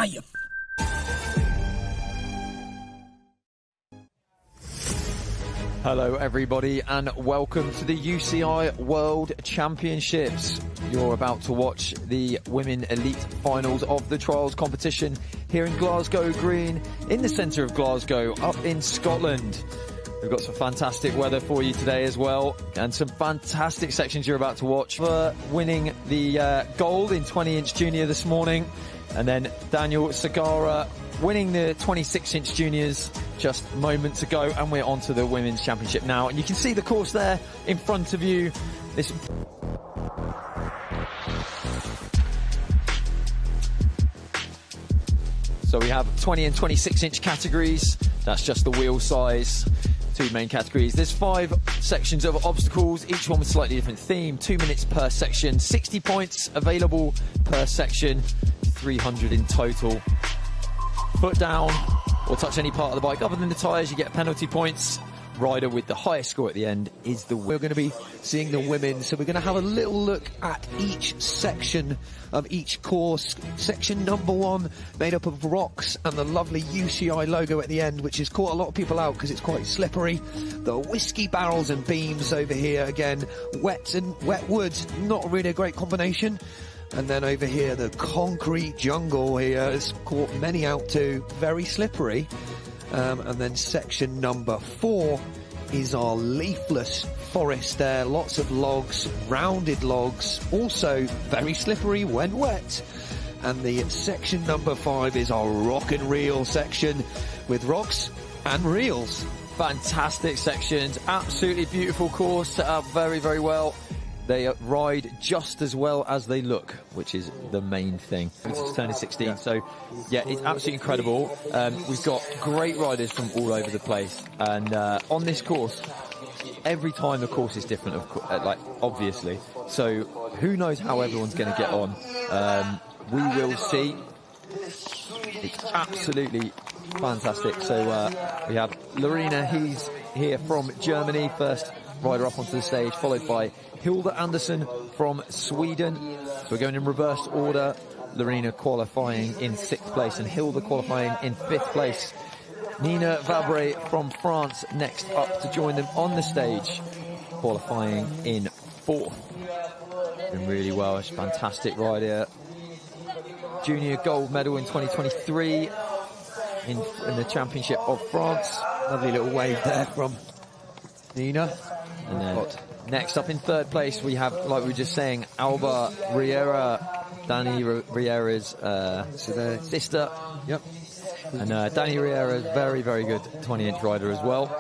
you. Hello everybody and welcome to the UCI World Championships. You're about to watch the Women Elite Finals of the Trials competition here in Glasgow Green, in the centre of Glasgow, up in Scotland. We've got some fantastic weather for you today as well, and some fantastic sections you're about to watch. For winning the gold in 20-inch junior this morning, and then Daniel Segara winning the 26-inch juniors just moments ago, and we're on to the Women's Championship now. And you can see the course there in front of you. So we have 20 and 26-inch categories. That's just the wheel size. Two main categories. There's 5 sections of obstacles, each one with slightly different theme. 2 minutes per section, 60 points available per section, 300 in total. Foot down or touch any part of the bike other than the tyres, you get penalty points. Rider with the highest score at the end is the winner. We're going to be seeing the women, so we're going to have a little look at each section of each course. Section number 1, made up of rocks and the lovely UCI logo at the end, which has caught a lot of people out because it's quite slippery. The whiskey barrels and beams over here, again, wet wood, not really a great combination. And then over here, the concrete jungle here has caught many out too, very slippery. And then section number 4 is our leafless forest there. Lots of logs, rounded logs, also very slippery when wet. And the section number 5 is our rock and reel section with rocks and reels. Fantastic sections, absolutely beautiful course, set up very, very well. They ride just as well as they look, which is the main thing. It's turning 16, so yeah, it's absolutely incredible. We've got great riders from all over the place, and on this course, every time the course is different, like obviously. So who knows how everyone's going to get on? We will see. It's absolutely fantastic. So we have Lorena, he's here from Germany, first rider up onto the stage, followed by Hilda Andersson from Sweden. We're going in reverse order. Lorena qualifying in 6th place and Hilda qualifying in 5th place. Nina Vabre from France next up to join them on the stage, qualifying in 4th. Doing really well, she's a fantastic rider. Junior gold medal in 2023 in the Championship of France. Lovely little wave there from Nina. And then next up in 3rd place, we have, like we were just saying, Alba Riera, Danny Riera's sister. Yep. And Danny Riera is very, very good 20-inch rider as well.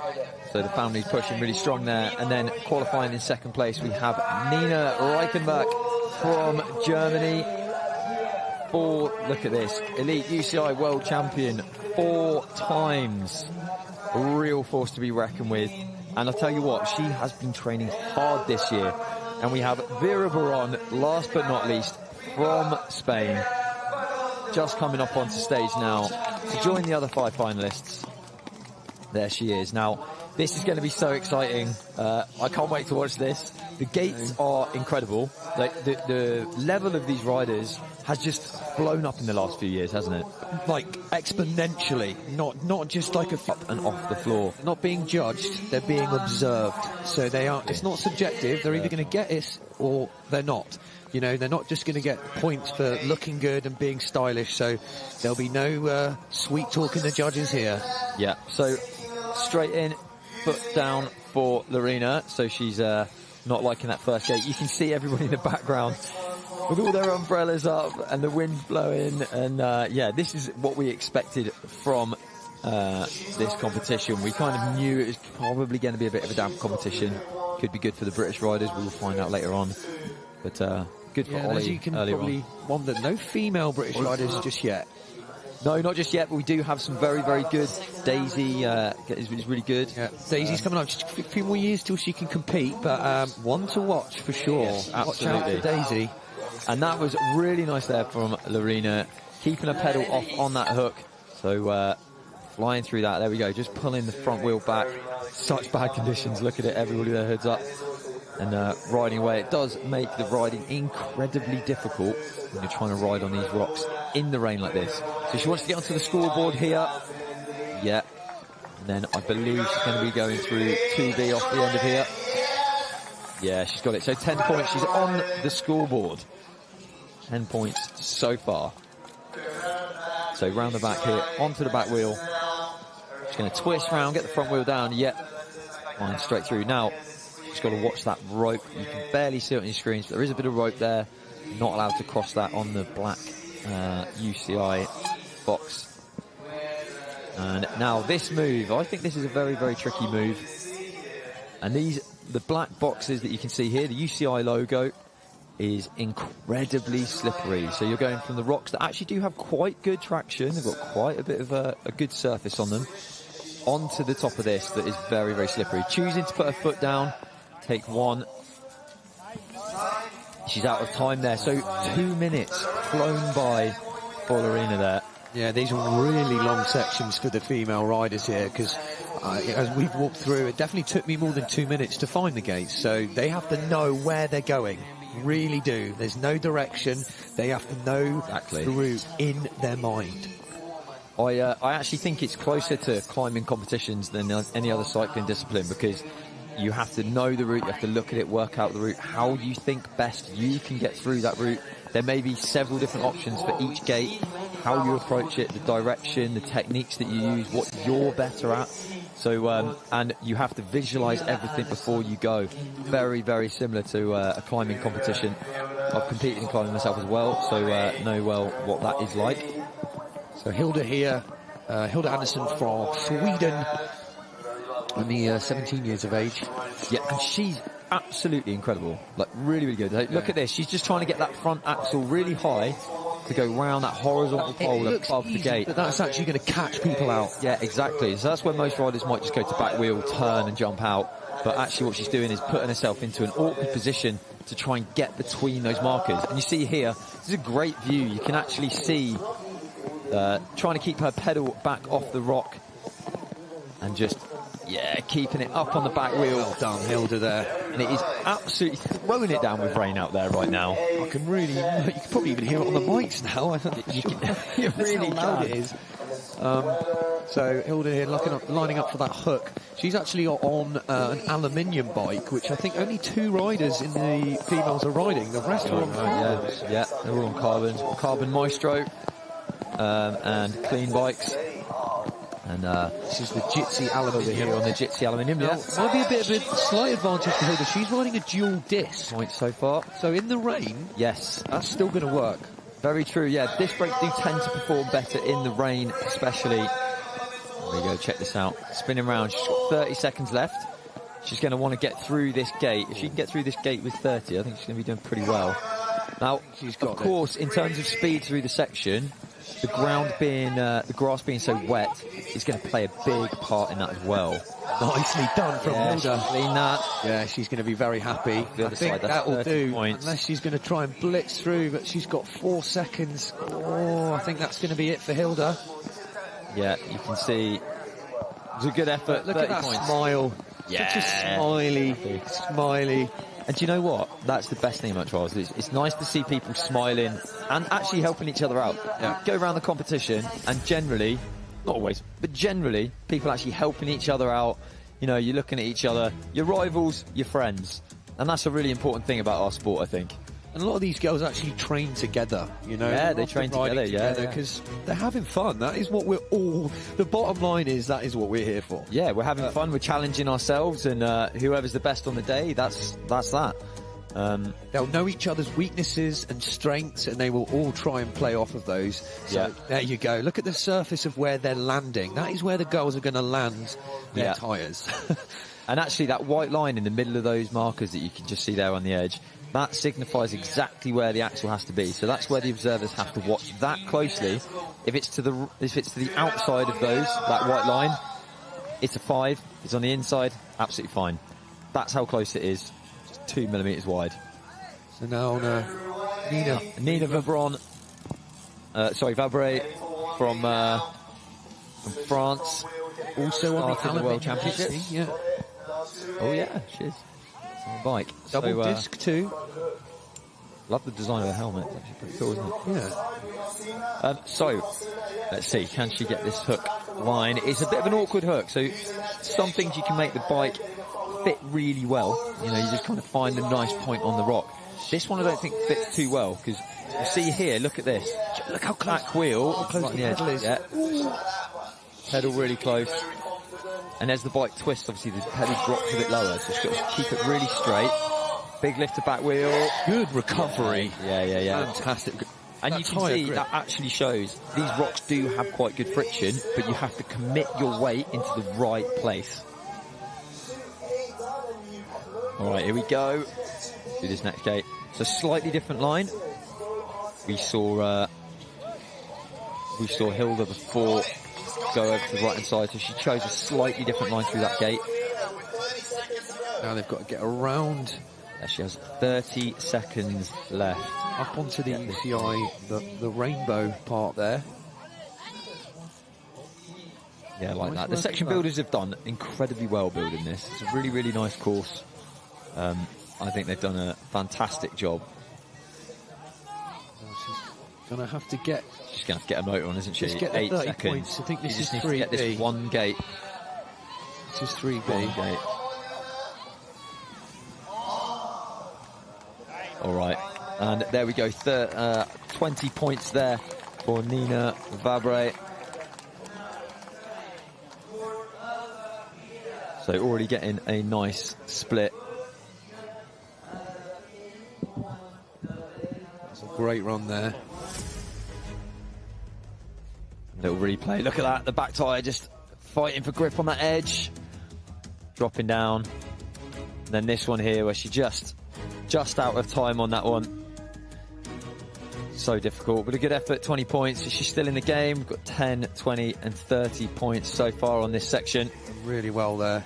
So the family's pushing really strong there. And then qualifying in 2nd place, we have Nina Reichenbach from Germany. Look at this, elite UCI world champion 4 times. A real force to be reckoned with. And I'll tell you what, she has been training hard this year. And we have Vera Baron, last but not least, from Spain, just coming up onto stage now to join the other 5 finalists. There she is. Now, this is going to be so exciting. I can't wait to watch this. The gates are incredible. Like the level of these riders has just blown up in the last few years, hasn't it? Like exponentially, not just like up and off the floor. Not being judged, they're being observed. So they are. It's not subjective. They're either going to get it or they're not. You know, they're not just going to get points for looking good and being stylish. So there'll be no sweet talking the judges here. Yeah. So straight in, foot down for Lorena. So she's not liking that first gate. You can see everybody in the background with all their umbrellas up and the wind blowing, and yeah, this is what we expected from this competition. We kind of knew it was probably going to be a bit of a damp competition. Could be good for the British riders, we will find out later on, but good for Ollie. As you can probably wonder, no female British riders just yet. No, not just yet, but we do have some very, very good. Daisy is really good. Yeah, Daisy's coming up. Just a few more years till she can compete, but one to watch for sure. Yes, absolutely. Watch out for Daisy. And that was really nice there from Lorena, keeping her pedal off on that hook. So flying through that. There we go, just pulling the front wheel back. Such bad conditions. Look at it, everybody with their hoods up. and riding away. It does make the riding incredibly difficult when you're trying to ride on these rocks in the rain like this. So she wants to get onto the scoreboard here. Yeah. And then I believe she's going to be going through 2B off the end of here. Yeah, she's got it. So 10 points. She's on the scoreboard. 10 points so far. So round the back here, onto the back wheel. She's going to twist round, get the front wheel down. Yep. Line straight through. Now, she's got to watch that rope. You can barely see it on your screens, but there is a bit of rope there. Not allowed to cross that on the black UCI box. And now this move, I think this is a very, very tricky move. And the black boxes that you can see here, the UCI logo, is incredibly slippery. So you're going from the rocks that actually do have quite good traction, they've got quite a bit of a good surface on them, onto the top of this that is very, very slippery. Choosing to put her foot down, take one. She's out of time there, so 2 minutes flown by for Lorena there. Yeah, these are really long sections for the female riders here, because as we've walked through, it definitely took me more than 2 minutes to find the gates, so they have to know where they're going. Really do. There's no direction. They have to know the route in their mind. I actually think it's closer to climbing competitions than any other cycling discipline, because you have to know the route, you have to look at it, work out the route, how you think best you can get through that route. There may be several different options for each gate, how you approach it, the direction, the techniques that you use, what you're better at. So, and you have to visualize everything before you go. Very, very similar to a climbing competition. I've competed in climbing myself as well, so know well what that is like. So Hilda here, Hilda Andersson from Sweden, only 17 years of age. Yeah, and she's absolutely incredible. Like, really, really good. Like, look at this. She's just trying to get that front axle really high to go round that horizontal pole above the gate. But that's actually going to catch people out. Yeah, exactly. So that's where most riders might just go to back wheel, turn and jump out. But actually what she's doing is putting herself into an awkward position to try and get between those markers. And you see here, this is a great view. You can actually see trying to keep her pedal back off the rock and just, yeah, keeping it up on the back wheel. Well done, Hilda there. And it is absolutely throwing it down with rain out there right now. I can really, you can probably even hear it on the mics now. I don't think you really how loud it is. So Hilda here lining up for that hook. She's actually on an aluminium bike, which I think only 2 riders in the females are riding. The rest are on carbons. Yeah, they're all on carbons. Carbon Maestro and clean bikes. And this is the Jitsi aluminium here on the Jitsi aluminium. Yeah, might be a bit of a slight advantage for Hilda. She's riding a dual disc. Points so far. So in the rain, yes, that's still going to work. Very true. Yeah, disc brakes do tend to perform better in the rain, especially. There we go. Check this out. Spinning round. She's got 30 seconds left. She's going to want to get through this gate. If she can get through this gate with 30, I think she's going to be doing pretty well. Now, of course, in terms of speed through the section, the ground being, the grass being so wet is going to play a big part in that as well. Nicely done from Hilda. Clean that. Yeah, she's going to be very happy. I think that will do, unless she's going to try and blitz through, but she's got 4 seconds. Oh, I think that's going to be it for Hilda. Yeah, you can see it's a good effort. Look at that smile. Yeah. Such a smiley. And do you know what? That's the best thing about trials. It's nice to see people smiling and actually helping each other out. Yeah. Go around the competition and generally, not always, but generally, people actually helping each other out. You know, you're looking at each other, your rivals, your friends. And that's a really important thing about our sport, I think. And a lot of these girls actually train together, you know. Yeah, they train together, yeah. Because they're having fun. That is what we're all... The bottom line is that is what we're here for. Yeah, we're having fun, we're challenging ourselves, and whoever's the best on the day, that's that. They'll know each other's weaknesses and strengths, and they will all try and play off of those. So there you go. Look at the surface of where they're landing. That is where the girls are going to land their tyres. And actually, that white line in the middle of those markers that you can just see there on the edge, that signifies exactly where the axle has to be. So that's where the observers have to watch that closely. If it's to the outside of those, that white line, it's a 5. If it's on the inside, absolutely fine. That's how close it is. Just 2 millimeters wide. So now on Nina Vabron, Vabre from France. Also on the World Championships. Yeah. Oh yeah, she is. on the bike. Double disc too. Love the design of the helmet. It's actually pretty cool, isn't it? Yeah. So, let's see. Can she get this hook line? It's a bit of an awkward hook. So, some things you can make the bike fit really well. You know, you just kind of find a nice point on the rock. This one I don't think fits too well because you see here, look at this. Look how close. Back wheel. How close the pedal is. Yeah. Pedal really close. And as the bike twists, obviously the pedal drops a bit lower. So she's got to keep it really straight. Big lift to back wheel. Good recovery. Yeah. Fantastic. And you can see that actually shows these rocks do have quite good friction, but you have to commit your weight into the right place. All right, here we go. Do this next gate. It's a slightly different line. We saw Hilda before go over to the right hand side, so she chose a slightly different line through that gate. Now they've got to get around. She has 30 seconds left. Up onto the UCI, the rainbow part there. Yeah, like that. The section builders have done incredibly well building this. It's a really, really nice course. I think they've done a fantastic job. She's going to have to get... She's going to have to get a motor on, isn't she? Just get the 8 30 seconds. points. I think this is 3B. Get this one gate. This is 3B. One gate. All right. And there we go. 20 points there for Nina Vabre. So already getting a nice split. That's a great run there. Little replay. Look at that. The back tyre just fighting for grip on that edge. Dropping down. And then this one here where she just out of time on that one. So difficult, but a good effort. 20 points. She's still in the game. We've got 10, 20 and 30 points so far on this section. Really well there.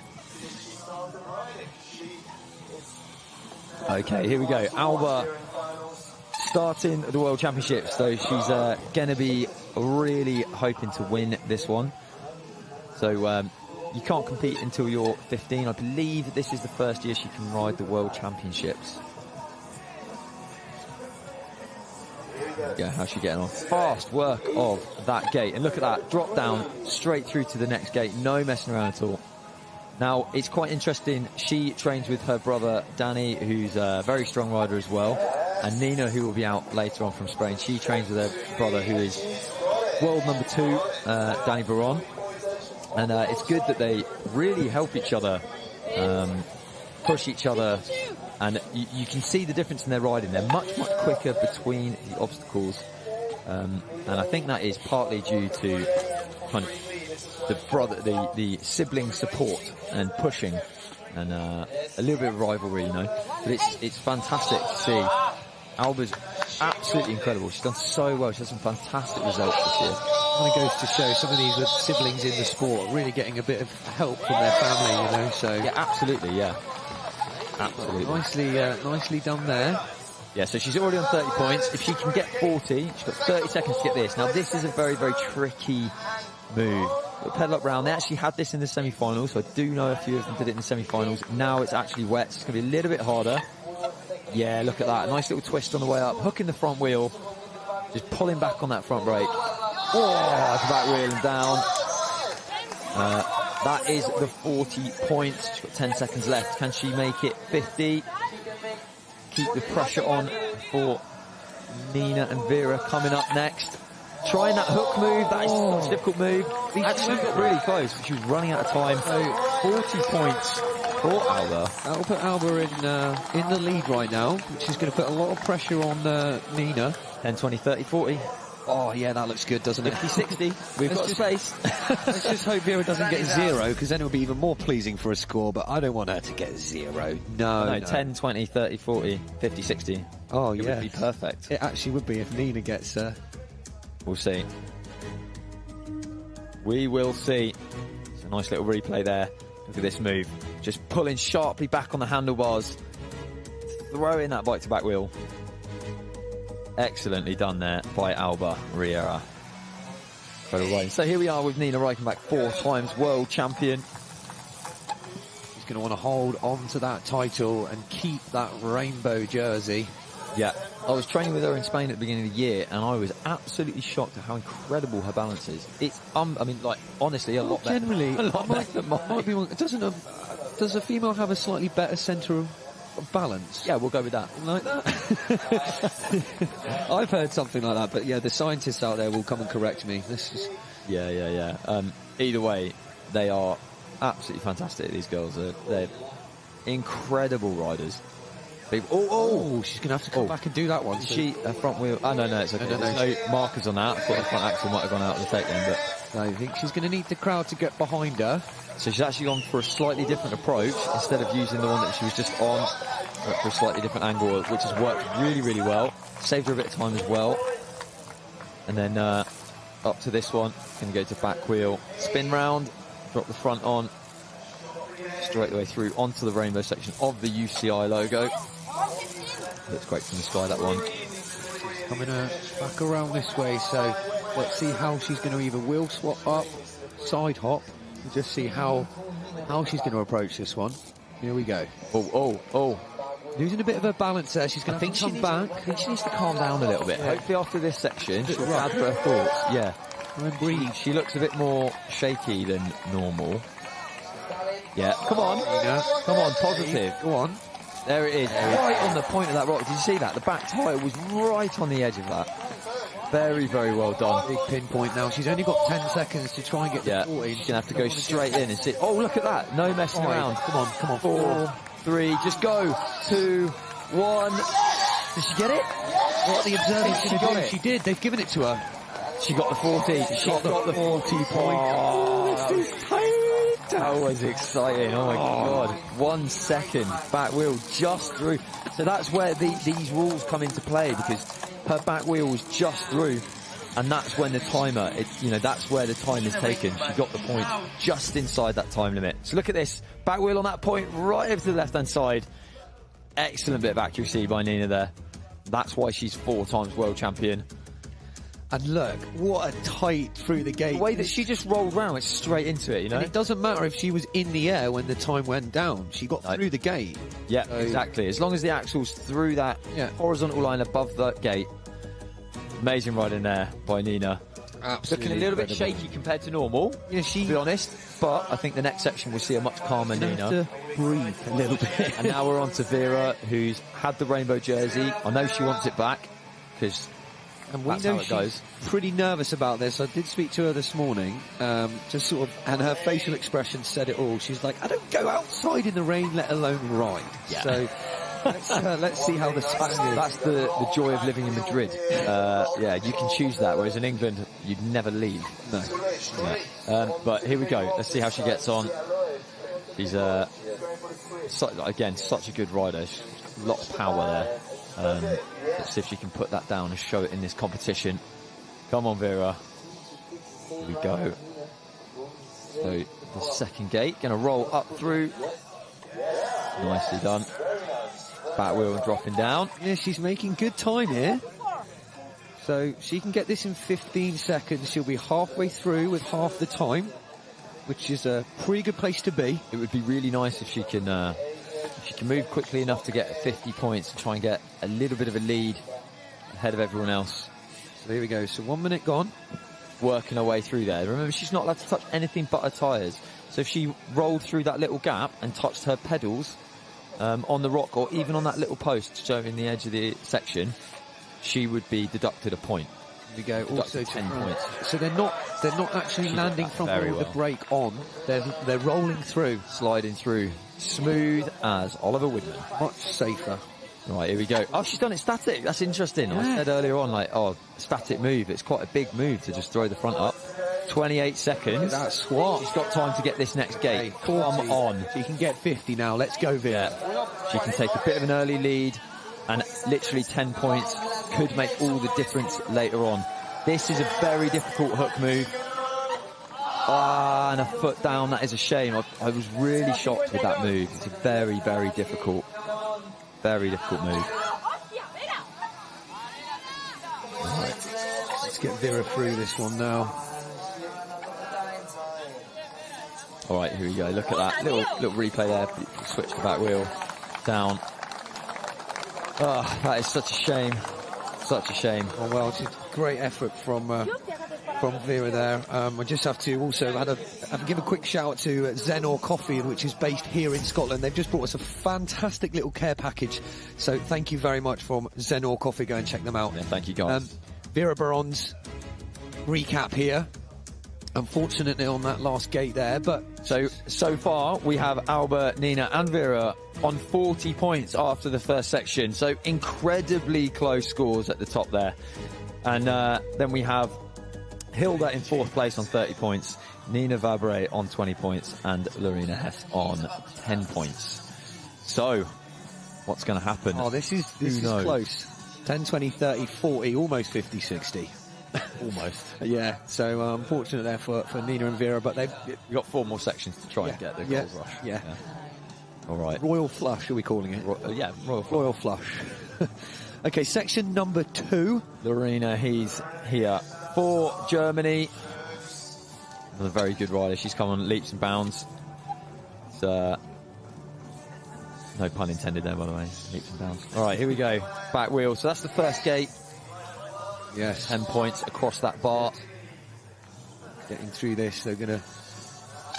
Okay, here we go. Alba starting the World Championships, so she's going to be really hoping to win this one. So you can't compete until you're 15. I believe this is the first year she can ride the World Championships. Yeah, how's she getting on? Fast work of that gate. And look at that, drop down straight through to the next gate. No messing around at all. Now, it's quite interesting. She trains with her brother, Danny, who's a very strong rider as well. And Nina, who will be out later on from Spain, she trains with her brother, who is world number 2, Danny Baron. And it's good that they really help each other, push each other. And you can see the difference in their riding. They're much, much quicker between the obstacles. And I think that is partly due to kind of the sibling support and pushing and a little bit of rivalry, you know. But it's fantastic to see. Alba's absolutely incredible. She's done so well. She has some fantastic results this year. It goes to show some of these siblings in the sport really getting a bit of help from their family, you know. So yeah, absolutely, yeah. Absolutely. Nicely done there. Yeah, so she's already on 30 points. If she can get 40, she's got 30 seconds to get this. Now, this is a very, very tricky move. But pedal up round. They actually had this in the semi-finals, so I do know a few of them did it in the semi-finals. Now it's actually wet, so it's going to be a little bit harder. Yeah, look at that. Nice little twist on the way up. Hooking the front wheel. Just pulling back on that front brake. Oh, that's back wheel and down. That is the 40 points. She's got 10 seconds left. Can she make it 50? Keep the pressure on for Nina and Vera coming up next. Trying that hook move. That is such a difficult move. Actually got really close, but she was running out of time. So 40 points for Alba. That'll put Alba in the lead right now, which is going to put a lot of pressure on Nina. 10, 20, 30, 40. Oh, yeah, that looks good, doesn't it? 50, 60. We've got space. Let's just hope Vera doesn't get 0, because then it will be even more pleasing for a score, but I don't want her to get 0. No. 10, 20, 30, 40, 50, 60. Oh, yeah. It would be perfect. It actually would be if Nina gets... We'll see. We will see. It's a nice little replay there. Look at this move. Just pulling sharply back on the handlebars. Throwing that bike to back wheel. Excellently done there by Alba Riera. So here we are with Nina Reichenbach, 4 times world champion. going to want to hold on to that title and keep that rainbow jersey. Yeah, I was training with her in Spain at the beginning of the year, and I was absolutely shocked at how incredible her balance is. It's, I mean, like, honestly, a lot better. Generally, a lot better than mine. might be wrong. Does a female have a slightly better centre of balance? Yeah, we'll go with that. Like that? I've heard something like that, but yeah, the scientists out there will come and correct me. This is... Yeah. Either way, they are absolutely fantastic, these girls. They're incredible riders. Oh, she's going to have to come back and do that one. She, front wheel... Oh, no, it's okay. There's no markers on that. I thought the front axle might have gone out of the take then, but... I think she's going to need the crowd to get behind her. So she's actually gone for a slightly different approach. Instead of using the one that she was just on, went for a slightly different angle, which has worked really, really well. Saved her a bit of time as well. And then up to this one, going to go to back wheel, spin round, drop the front on, straight the way through onto the rainbow section of the UCI logo. Looks great from the sky, that one. Coming back around this way, so let's see how she's going to either wheel swap up, side hop, and just see how she's going to approach this one. Here we go. Oh. Losing a bit of her balance there. She's going to come back. I think she needs to calm down a little bit. Yeah. Hopefully after this section, she'll gather her thoughts. Yeah. And breathe. She looks a bit more shaky than normal. Yeah. Come on. Come on, positive. Go on. There it is. Right on the point of that rock. Did you see that? The back tyre was right on the edge of that. Very, very well done. Big pinpoint now. She's only got 10 seconds to try and get the 14. She's going to have to go straight in and see. Oh, look at that. No messing around. Come on. 4, 3, just go. 2, 1. Did she get it? What the observers she got it. She did. They've given it to her. She got the 40. She got the 40 point. Oh, this is tight. That was exciting. Oh my God. 1 second. Back wheel just through. So that's where these rules come into play, because her back wheel was just through, and that's when the timer, that's where the time is taken. She got the point just inside that time limit. So look at this. Back wheel on that point, right over to the left-hand side. Excellent bit of accuracy by Nina there. That's why she's 4 times world champion. And look, what a tight through the gate. The way that she just rolled round, it's straight into it, And it doesn't matter if she was in the air when the time went down. She got through the gate. Yeah, so exactly. As long as the axle's through that horizontal line above the gate. Amazing ride in there by Nina. Absolutely. Looking a little bit shaky compared to normal, to be honest. But I think the next section we'll see a much calmer Nina. Have to breathe a little bit. And now we're on to Vera, who's had the rainbow jersey. I know she wants it back, because... And we know she's pretty nervous about this. I did speak to her this morning, just sort of, and her facial expression said it all. She's like, I don't go outside in the rain, let alone ride. Yeah. So let's see how the Spaniards... That's the joy of living in Madrid. You can choose that, whereas in England, you'd never leave. No. Yeah. But here we go. Let's see how she gets on. She's, again, such a good rider. A lot of power there. Let's see if she can put that down and show it in this competition. Come on, Vera. Here we go. So the second gate, going to roll up through. Nicely done. Back wheel and dropping down. Yeah, she's making good time here. So she can get this in 15 seconds. She'll be halfway through with half the time, which is a pretty good place to be. It would be really nice if she can move quickly enough to get 50 points and try and get a little bit of a lead ahead of everyone else. So here we go. So 1 minute gone. Working her way through there. Remember, she's not allowed to touch anything but her tyres. So if she rolled through that little gap and touched her pedals on the rock, or even on that little post showing the edge of the section, she would be deducted a point. Here we go. Also 10 points. So they're not actually landing from the brake on. They're rolling through, sliding through, smooth as Oliver Woodman. Much safer. Right, here we go. Oh, she's done it static. That's interesting. Yeah. I said earlier on, static move. It's quite a big move to just throw the front up. 28 seconds. That swap. She's got time to get this next gate. Come on. She can get 50 now. Let's go, Vera. Yeah. She can take a bit of an early lead, and literally 10 points could make all the difference later on. This is a very difficult hook move. And a foot down. That is a shame. I was really shocked with that move. It's a very, very difficult move. Right. Let's get Vera through this one now. All right, here we go. Look at that little replay there. Switch the back wheel down. Oh, that is such a shame. Such a shame. Oh, well, it's a great effort from Vera there. I just have to also give a quick shout out to Zenor Coffee, which is based here in Scotland. They've just brought us a fantastic little care package. So thank you very much from Zenor Coffee. Go and check them out. Yeah, thank you, guys. Vera Baron's recap here. Unfortunately on that last gate there, but so far we have Alba, Nina and Vera on 40 points after the first section. So incredibly close scores at the top there. And then we have Hilda in 4th place on 30 points, Nina Vabre on 20 points and Lorena Hess on 10 points. So what's going to happen? Oh, this is close. 10, 20, 30, 40, almost 50, 60. Almost. Yeah, so unfortunate there for Nina and Vera, but they've got 4 more sections to try and get the gold rush. Yeah. All right. Royal Flush, are we calling it? Royal Flush. Okay, section number 2. Lorena, he's here for Germany. Another very good rider. She's come on leaps and bounds. It's, no pun intended there, by the way. Leaps and bounds. All right, here we go. Back wheel. So that's the first gate. Yes. 10 points across that bar. Getting through this, they're going to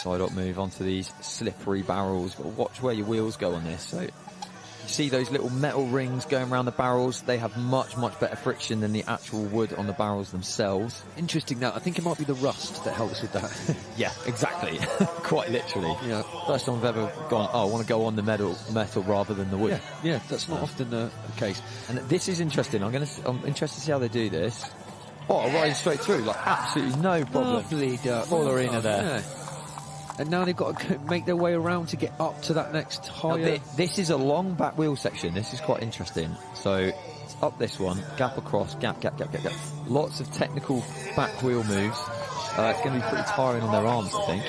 side up move onto these slippery barrels. Got to watch where your wheels go on this. So you see those little metal rings going around the barrels. They have much better friction than the actual wood on the barrels themselves. Interesting that. I think it might be the rust that helps with that. Yeah, exactly. Quite literally. Yeah. First time I've ever gone, oh, I want to go on the metal rather than the wood. Yeah, that's not often the case. And this is interesting. I'm interested to see how they do this. Oh, riding straight through, like absolutely no problem. Lovely duck. For Lorena there. Yeah. And now they've got to make their way around to get up to that next higher. This is a long back wheel section. This is quite interesting. So it's up this one, gap across, gap. Lots of technical back wheel moves. It's going to be pretty tiring on their arms, I think.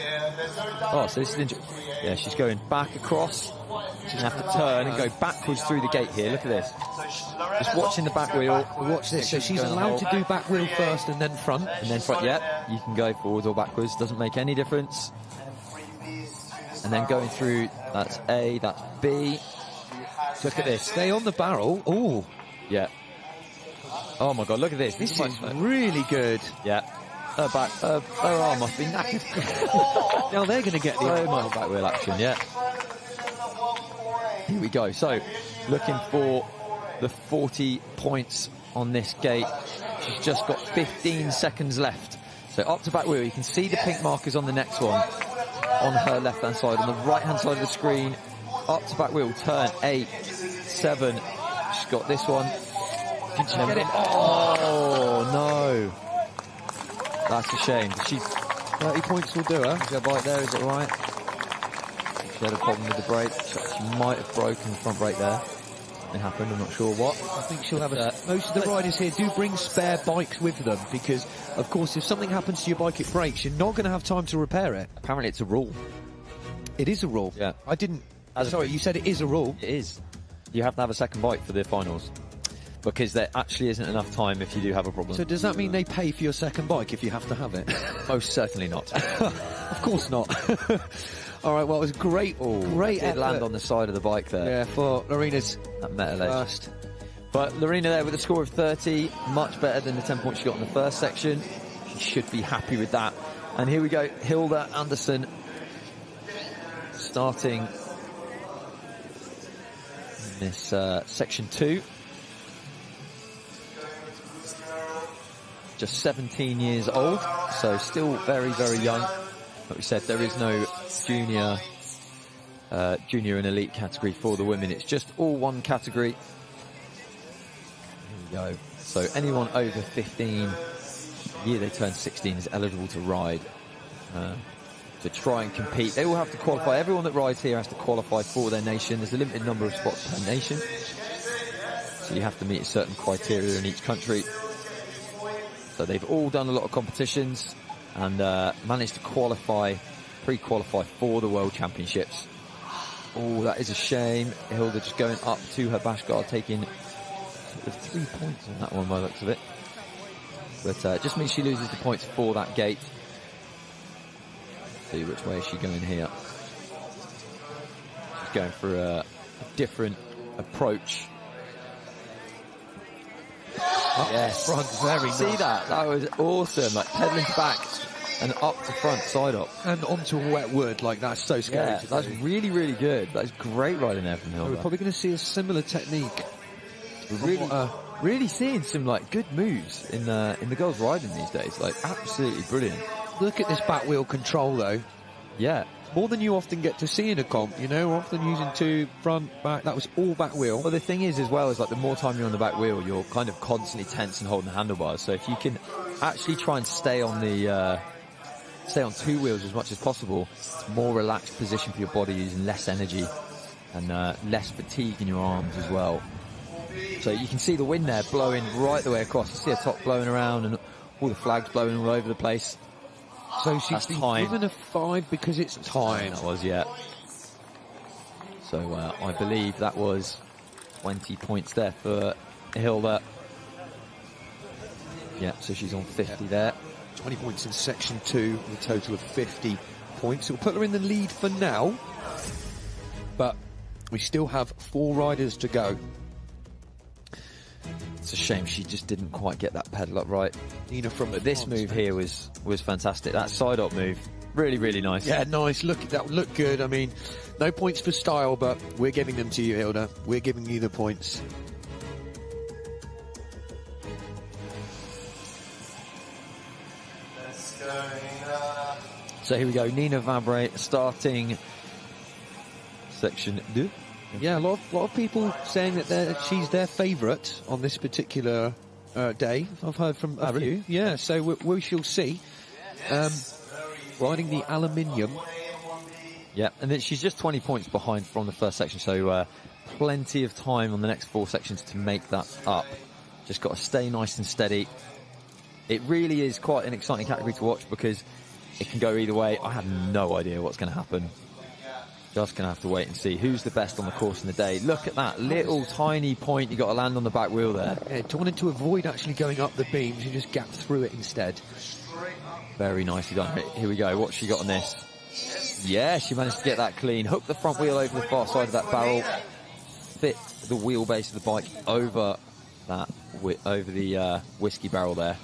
Oh, so this is interesting. Yeah, she's going back across. She's going to have to turn and go backwards through the gate here. Look at this. Just watching the back wheel. Watch this. So she's allowed to do back wheel first and then front. And then front, yeah. You can go forwards or backwards. Doesn't make any difference. And then going through, that's A, that's B. Look at this. Stay on the barrel. Oh. Yeah. Oh my God, look at this. This is really good. Yeah. Her arm must be knackered. Now they're going to get the back wheel action, yeah. Here we go. So, looking for the 40 points on this gate. She's just got 15 seconds left. So up to back wheel. You can see the pink markers on the next one. On her left-hand side, on the right-hand side of the screen, up to back wheel, turn 8, 7. She's got this one. Can she get it? Oh no, that's a shame. 30 points will do her. Is there a bite there? Is it all right? She had a problem with the brake. She might have broken the front brake there. It happened. I'm not sure what. I think she'll have most of the riders here do bring spare bikes with them because, of course, if something happens to your bike, it breaks. You're not going to have time to repair it. Apparently, it's a rule. It is a rule. Yeah. I didn't. Sorry, you said it is a rule. It is. You have to have a second bike for the finals because there actually isn't enough time if you do have a problem. So does that mean they pay for your second bike if you have to have it? Most certainly not. Of course not. All right, well, it was great effort. Land on the side of the bike there. Yeah, for Lorena's that metal edge. First. But Lorena there with a score of 30, much better than the 10 points she got in the first section. She should be happy with that. And here we go, Hilda Anderson starting in this section 2. Just 17 years old, so still very, very young. Like we said, there is no junior and elite category for the women. It's just all one category. Here we go. So anyone over 15, the year they turn 16, is eligible to ride, to try and compete. They all have to qualify. Everyone that rides here has to qualify for their nation. There's a limited number of spots per nation, so you have to meet a certain criteria in each country. So they've all done a lot of competitions and managed to pre-qualify for the World Championships. Oh, that is a shame. Hilda just going up to her bash guard, taking 3 points on that one by the looks of it. But just means she loses the points for that gate. see which way is she going here. She's going for a different approach. Yes, front, very nice. See that? That was awesome. Like pedaling back and up to front, side up. And onto wet wood, like that's so scary. Yeah, that's really, really good. That's great riding there from Hilda. We're probably going to see a similar technique. We're really seeing some like good moves in the girls riding these days. Like absolutely brilliant. Look at this back wheel control though. Yeah. More than you often get to see in a comp, you know, we're often using two, front, back. That was all back wheel. Well, the thing is as well is like the more time you're on the back wheel, you're kind of constantly tense and holding the handlebars. So if you can actually try and stay on two wheels as much as possible, it's a more relaxed position for your body, using less energy and less fatigue in your arms as well. So you can see the wind there blowing right the way across. You see her top blowing around and all the flags blowing all over the place. So she's been given a 5 because it's time. That was, yeah. So I believe that was 20 points there for Hilda. Yeah, so she's on 50 there. 20 points in section 2, with a total of 50 points. It'll put her in the lead for now, but we still have 4 riders to go. It's a shame she just didn't quite get that pedal up right. Nina from this move here was fantastic. That side up move, really, really nice. Yeah, nice. Look, that looked good. I mean, no points for style, but we're giving them to you, Hilda. We're giving you the points. So here we go, Nina Vabre starting section 2. Yeah, a lot of people saying that she's their favourite on this particular day. I've heard from a few. Yeah, so we shall see. Riding the aluminium. Yeah, and then she's just 20 points behind from the first section, so plenty of time on the next 4 sections to make that up. Just got to stay nice and steady. It really is quite an exciting category to watch because it can go either way. I have no idea what's going to happen. Just going to have to wait and see who's the best on the course in the day. Look at that little tiny point. You got to land on the back wheel there. Yeah, wanted to avoid actually going up the beams. You just gap through it instead. Very nicely done. Here we go. What's she got on this? Yeah, she managed to get that clean. Hook the front wheel over the far side of that barrel. Fit the wheelbase of the bike over the whiskey barrel there.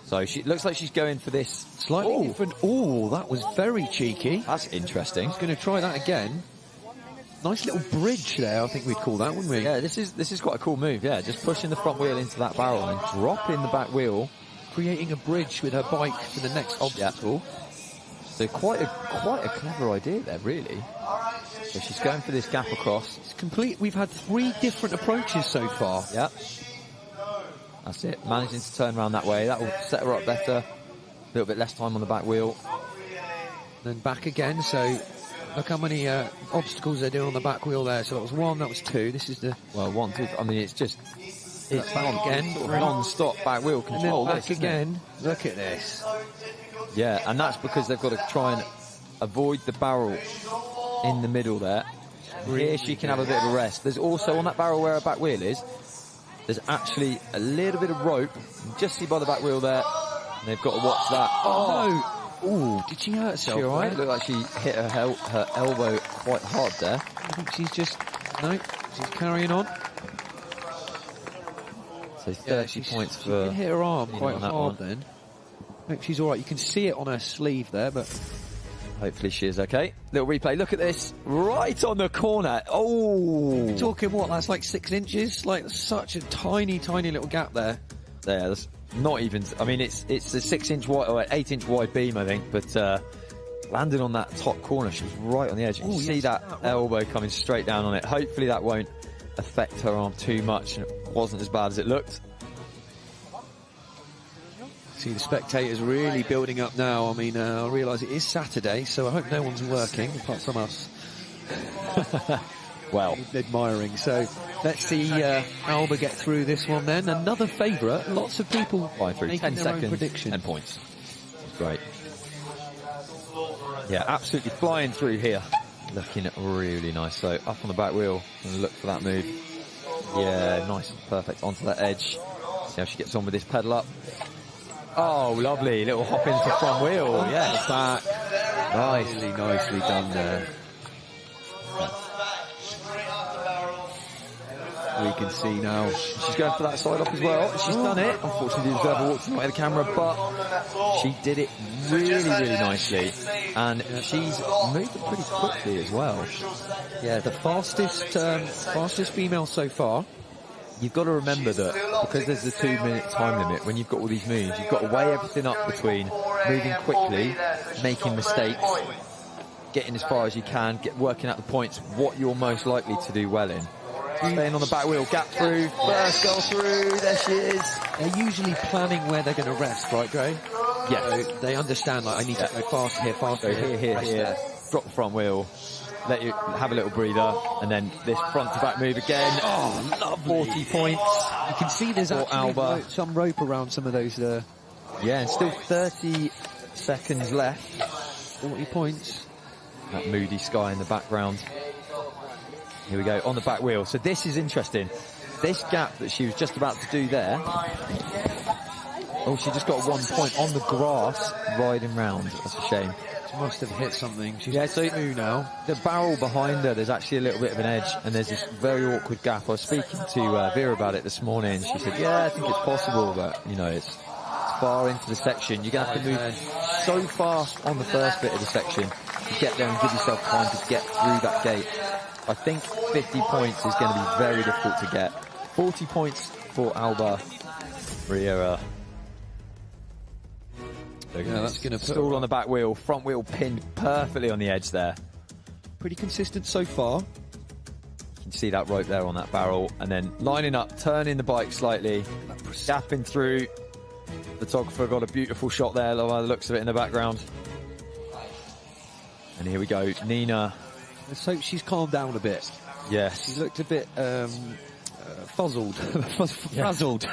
So she looks like she's going for this slightly different. Oh, that was very cheeky. That's interesting. She's going to try that again. Nice little bridge there, I think we'd call that, wouldn't we? Yeah, this is quite a cool move. Yeah, just pushing the front wheel into that barrel and dropping the back wheel, creating a bridge with her bike for the next obstacle. Yeah. So quite a clever idea there, really. So she's going for this gap across. It's complete. We've had 3 different approaches so far. Yeah. That's it. Managing to turn around that way. That will set her up better. A little bit less time on the back wheel. Then back again. So look how many obstacles they're doing on the back wheel there. So that was 1, that was 2. This is the... Well, 1, 2... I mean, it's back again. Non-stop back wheel control. And then back again. Look at this. Yeah, and that's because they've got to try and avoid the barrel in the middle there. Here she can have a bit of a rest. There's also, on that barrel where her back wheel is, there's actually a little bit of rope. You can just see by the back wheel there. And they've got to watch that. Oh, no. Ooh, did she hurt herself? She all right? Looked like she hit her elbow quite hard there. I think she's just... No, she's carrying on. So 30 points for... She can hit her arm quite hard then. Hope she's all right. You can see it on her sleeve there, but... Hopefully she is okay. Little replay. Look at this. Right on the corner. Oh! You're talking what? That's like 6 inches? Like such a tiny, tiny little gap there. Yeah, that's not even... I mean, it's a 6-inch wide or 8-inch wide beam, I think, but landed on that top corner. She was right on the edge. You can see that elbow coming straight down on it. Hopefully that won't affect her arm too much and it wasn't as bad as it looked. See the spectators really building up now. I mean, I realise it is Saturday, so I hope no one's working apart from us. Well, admiring. So let's see Alba get through this one then. Another favourite. Lots of people making 10 their seconds, own prediction. 10 points. Great. Yeah, absolutely flying through here. Looking really nice. So up on the back wheel and look for that move. Yeah, nice, perfect onto that edge. See how she gets on with this pedal up. Oh, lovely. Little hop into front wheel. Yes. Back. Nice. Really nicely done there. We can see now. She's going for that side up as well. She's done it. Unfortunately, the observer walked in the way of the camera, but she did it really, really nicely. And she's moving pretty quickly as well. Yeah, the fastest female so far. You've got to remember that because there's the 2-minute time limit, when you've got all these moves, you've got to weigh everything up between moving quickly, making mistakes, getting as far as you can, working out the points, what you're most likely to do well in. Staying on the back wheel, gap through, first goal through, there she is. They're usually planning where they're going to rest, right, Gray? Yes. So they understand, like, I need to go fast here, Here. Drop the front wheel, let you have a little breather, and then this front to back move again. Oh, lovely. 40 points. You can see there's actually some rope around some of those. Yeah, and still 30 seconds left. 40 points. That moody sky in the background. Here we go, on the back wheel. So this is interesting. This gap that she was just about to do there. Oh, she just got 1 point on the grass riding round. That's a shame. She must have hit something. She's so new now. The barrel behind her, there's actually a little bit of an edge, and there's this very awkward gap. I was speaking to Vera about it this morning. She said, yeah, I think it's possible, but, you know, it's far into the section. You're going to have to move so fast on the first bit of the section to get there and give yourself time to get through that gate. I think 50 points is going to be very difficult to get. 40 points for Alba Riera. Yeah, that's going to stall on the back wheel, front wheel pinned perfectly on the edge there. Pretty consistent so far. You can see that rope there on that barrel, and then lining up, turning the bike slightly, gapping through. Photographer got a beautiful shot there by the looks of it in the background. And here we go, Nina. Let's hope she's calmed down a bit. Yes. She looked a bit fuzzled. Frazzled.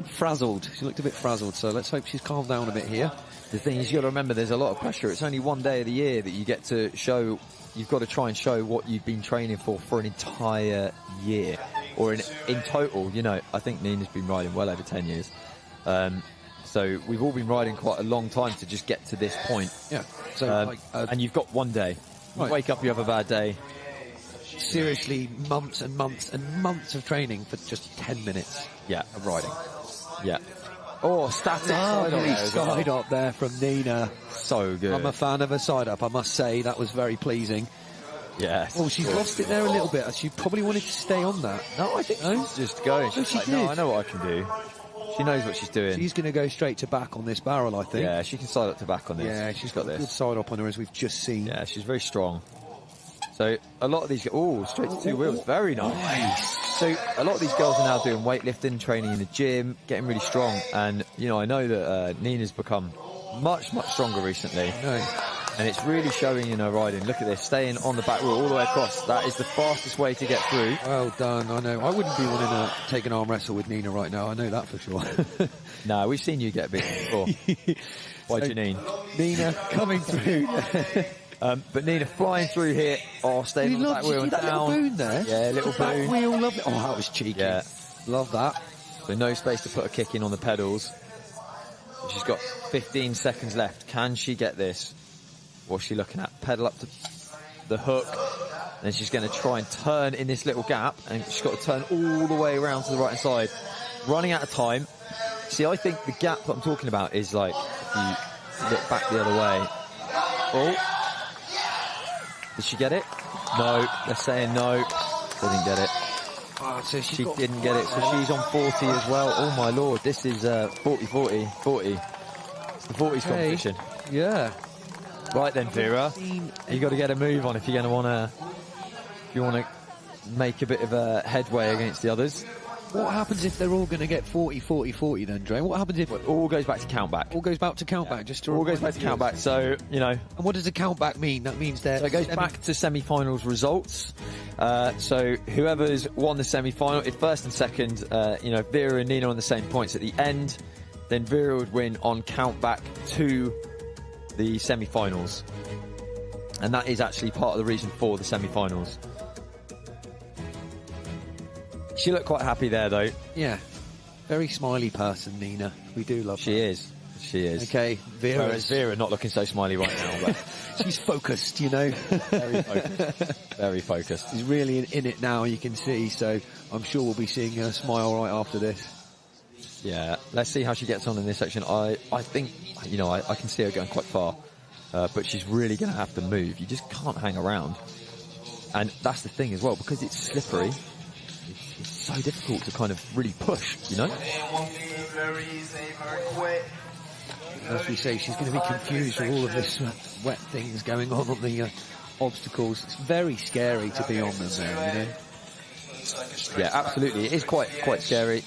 Frazzled. She looked a bit frazzled, so let's hope she's calmed down a bit here. The thing is, you've got to remember there's a lot of pressure. It's only one day of the year that you get to show. You've got to try and show what you've been training for an entire year. Or in total, you know, I think Nina's been riding well over 10 years. So we've all been riding quite a long time to just get to this point. Yeah. So, and you've got one day. You wake up, you have a bad day. Seriously, months and months and months of training for just 10 minutes. Yeah. Of riding. Yeah. Oh, static side up there from Nina. So good. I'm a fan of her side up, I must say. That was very pleasing. Yes. Oh, she's lost it there a little bit. She probably wanted to stay on that. No, I think she's just going. She's like, no, I know what I can do. She knows what she's doing. She's going to go straight to back on this barrel, I think. Yeah, she can side up to back on this. Yeah, she's got this good side up on her, as we've just seen. Yeah, she's very strong. So a lot of these, straight to two wheels, very nice. So a lot of these girls are now doing weightlifting, training in the gym, getting really strong. And, you know, I know that Nina's become much, much stronger recently. And it's really showing in her riding. Look at this, staying on the back wheel all the way across. That is the fastest way to get through. Well done, I know. I wouldn't be wanting to take an arm wrestle with Nina right now, I know that for sure. No, we've seen you get beaten before. By Janine. Nina coming through. But Nina flying through here. Oh, staying on the back wheel and down. Little boon there. Yeah, little boon. Back wheel, lovely. Oh, that was cheeky. Yeah. Love that. So no space to put a kick in on the pedals. She's got 15 seconds left. Can she get this? What's she looking at? Pedal up to the hook. Then she's going to try and turn in this little gap. And she's got to turn all the way around to the right-hand side. Running out of time. See, I think the gap that I'm talking about is like, if you look back the other way. Oh. Did she get it? No. They're saying no. They didn't get it. Oh, so she didn't get it. So she's on 40 as well. Oh, my Lord. This is 40. It's the 40s competition. Yeah. Right then, Vera. You got to get a move on if you're going to want to. If you want to make a bit of a headway against the others. What happens if they're all going to get 40 then, Dre? What happens if... It all goes back to countback. All goes back to countback, just to... All goes back to countback, so, you know... And what does a countback mean? That means that... So it goes back to semi-finals results. So whoever's won the semi-final, if first and second, you know, Vera and Nina on the same points at the end, then Vera would win on countback to the semi-finals. And that is actually part of the reason for the semi-finals. She looked quite happy there, though. Yeah. Very smiley person, Nina. We do love her. She is. She is. Okay, Whereas Vera not looking so smiley right now. But she's focused, you know. very focused. Very focused. She's really in it now, you can see. So I'm sure we'll be seeing her smile right after this. Yeah, let's see how she gets on in this section. I think, you know, I can see her going quite far, but she's really going to have to move. You just can't hang around. And that's the thing as well, because it's slippery, it's so difficult to kind of really push, you know? As we say, she's going to be confused with all of this wet things going on the obstacles. It's very scary to be on them there, you know? Yeah, absolutely. It is quite scary.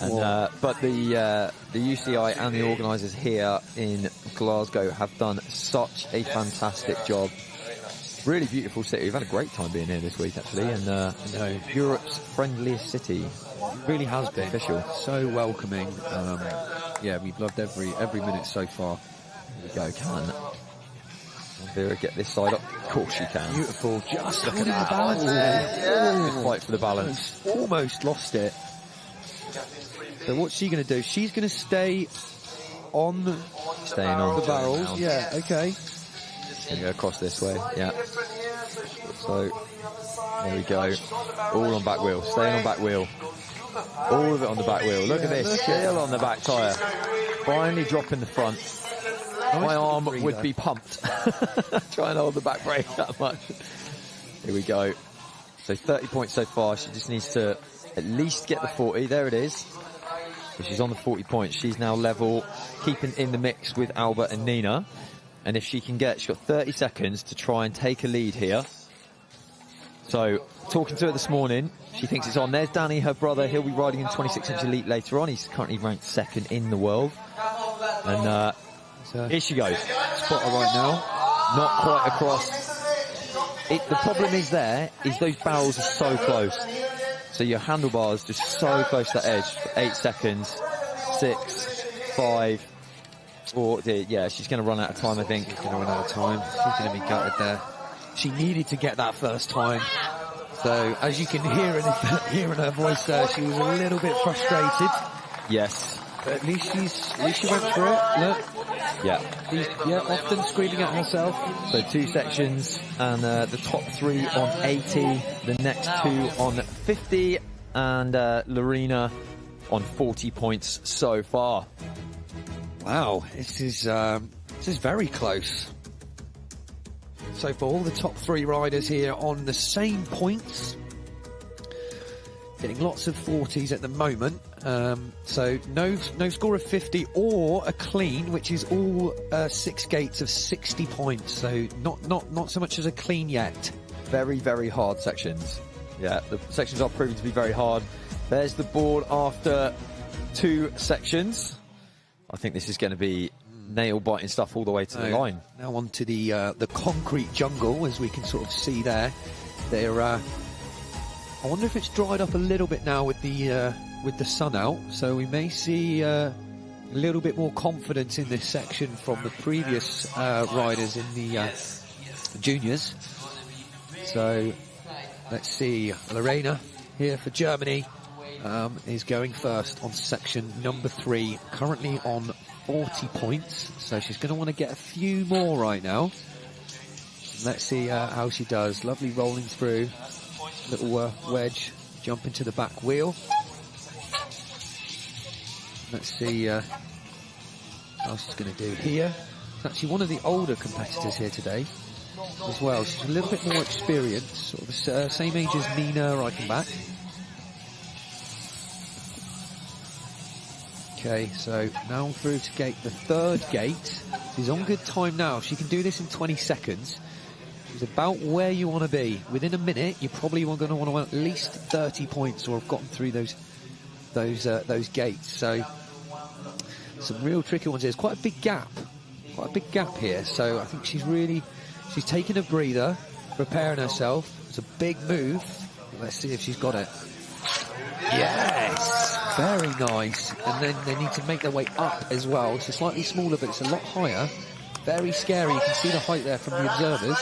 And, but the UCI and the organisers here in Glasgow have done such a fantastic job. Really beautiful city. We've had a great time being here this week, actually, and you know, Europe's friendliest city. It really has been official. So welcoming. Yeah, we've loved every minute so far. There we go. Can Vera get this side up? Of course she can. Beautiful. Just look at that. the balance there. Good fight for the balance. Almost lost it. So what's she going to do? She's going to stay on the barrels. Yeah, okay. Gonna go across this way. Yeah. So there we go. All on back wheel. Staying on back wheel. All of it on the back wheel. Look at this. Still on the back tyre. Finally dropping the front. My arm would be pumped. Try and hold the back brake that much. Here we go. So 30 points so far. She just needs to at least get the 40. There it is. So she's on the 40 points. She's now level, keeping in the mix with Albert and Nina. And if she can she's got 30 seconds to try and take a lead here. So, talking to her this morning, she thinks it's on. There's Danny, her brother. He'll be riding in 26-inch Elite later on. He's currently ranked second in the world. And here she goes. Spotter right now. Not quite across. The problem is those barrels are so close. So your handlebars just so close to the edge. 8 seconds. 6, 5... yeah, she's going to run out of time, I think. She's going to run out of time. She's going to be gutted there. She needed to get that first time. So, as you can hear in her voice there, she was a little bit frustrated. Yes. But at least she went through it. Look. Yeah. Often screaming at herself. So 2 sections, and the top 3 on 80, the next 2 on 50, and Lorena on 40 points so far. Wow, this is very close. So for all the top 3 riders here on the same points, getting lots of 40s at the moment. So no score of 50 or a clean, which is all 6 gates of 60 points. So not so much as a clean yet. Very, very hard sections. Yeah, the sections are proving to be very hard. There's the board after 2 sections. I think this is going to be nail-biting stuff all the way to the line. Now on to the concrete jungle, as we can sort of see there. I wonder if it's dried up a little bit now with the sun out, so we may see a little bit more confidence in this section from the previous riders in the juniors. So let's see, Lorena here for Germany. Is going first on section number 3, currently on 40 points, so she's going to want to get a few more right now. Let's see how she does. Lovely rolling through, little wedge, jump into the back wheel. Let's see how she's going to do here. It's actually one of the older competitors here today as well. She's a little bit more experienced, sort of the same age as Nina Reichenbach. Okay, so now through to the 3rd gate. She's on good time now. She can do this in 20 seconds. She's about where you want to be. Within a minute, you're probably going to want to at least 30 points or have gotten through those gates. So some real tricky ones here. There's quite a big gap here. So I think she's taking a breather, preparing herself. It's a big move. Let's see if she's got it. Yes! Very nice. And then they need to make their way up as well. It's slightly smaller, but it's a lot higher. Very scary. You can see the height there from the observers.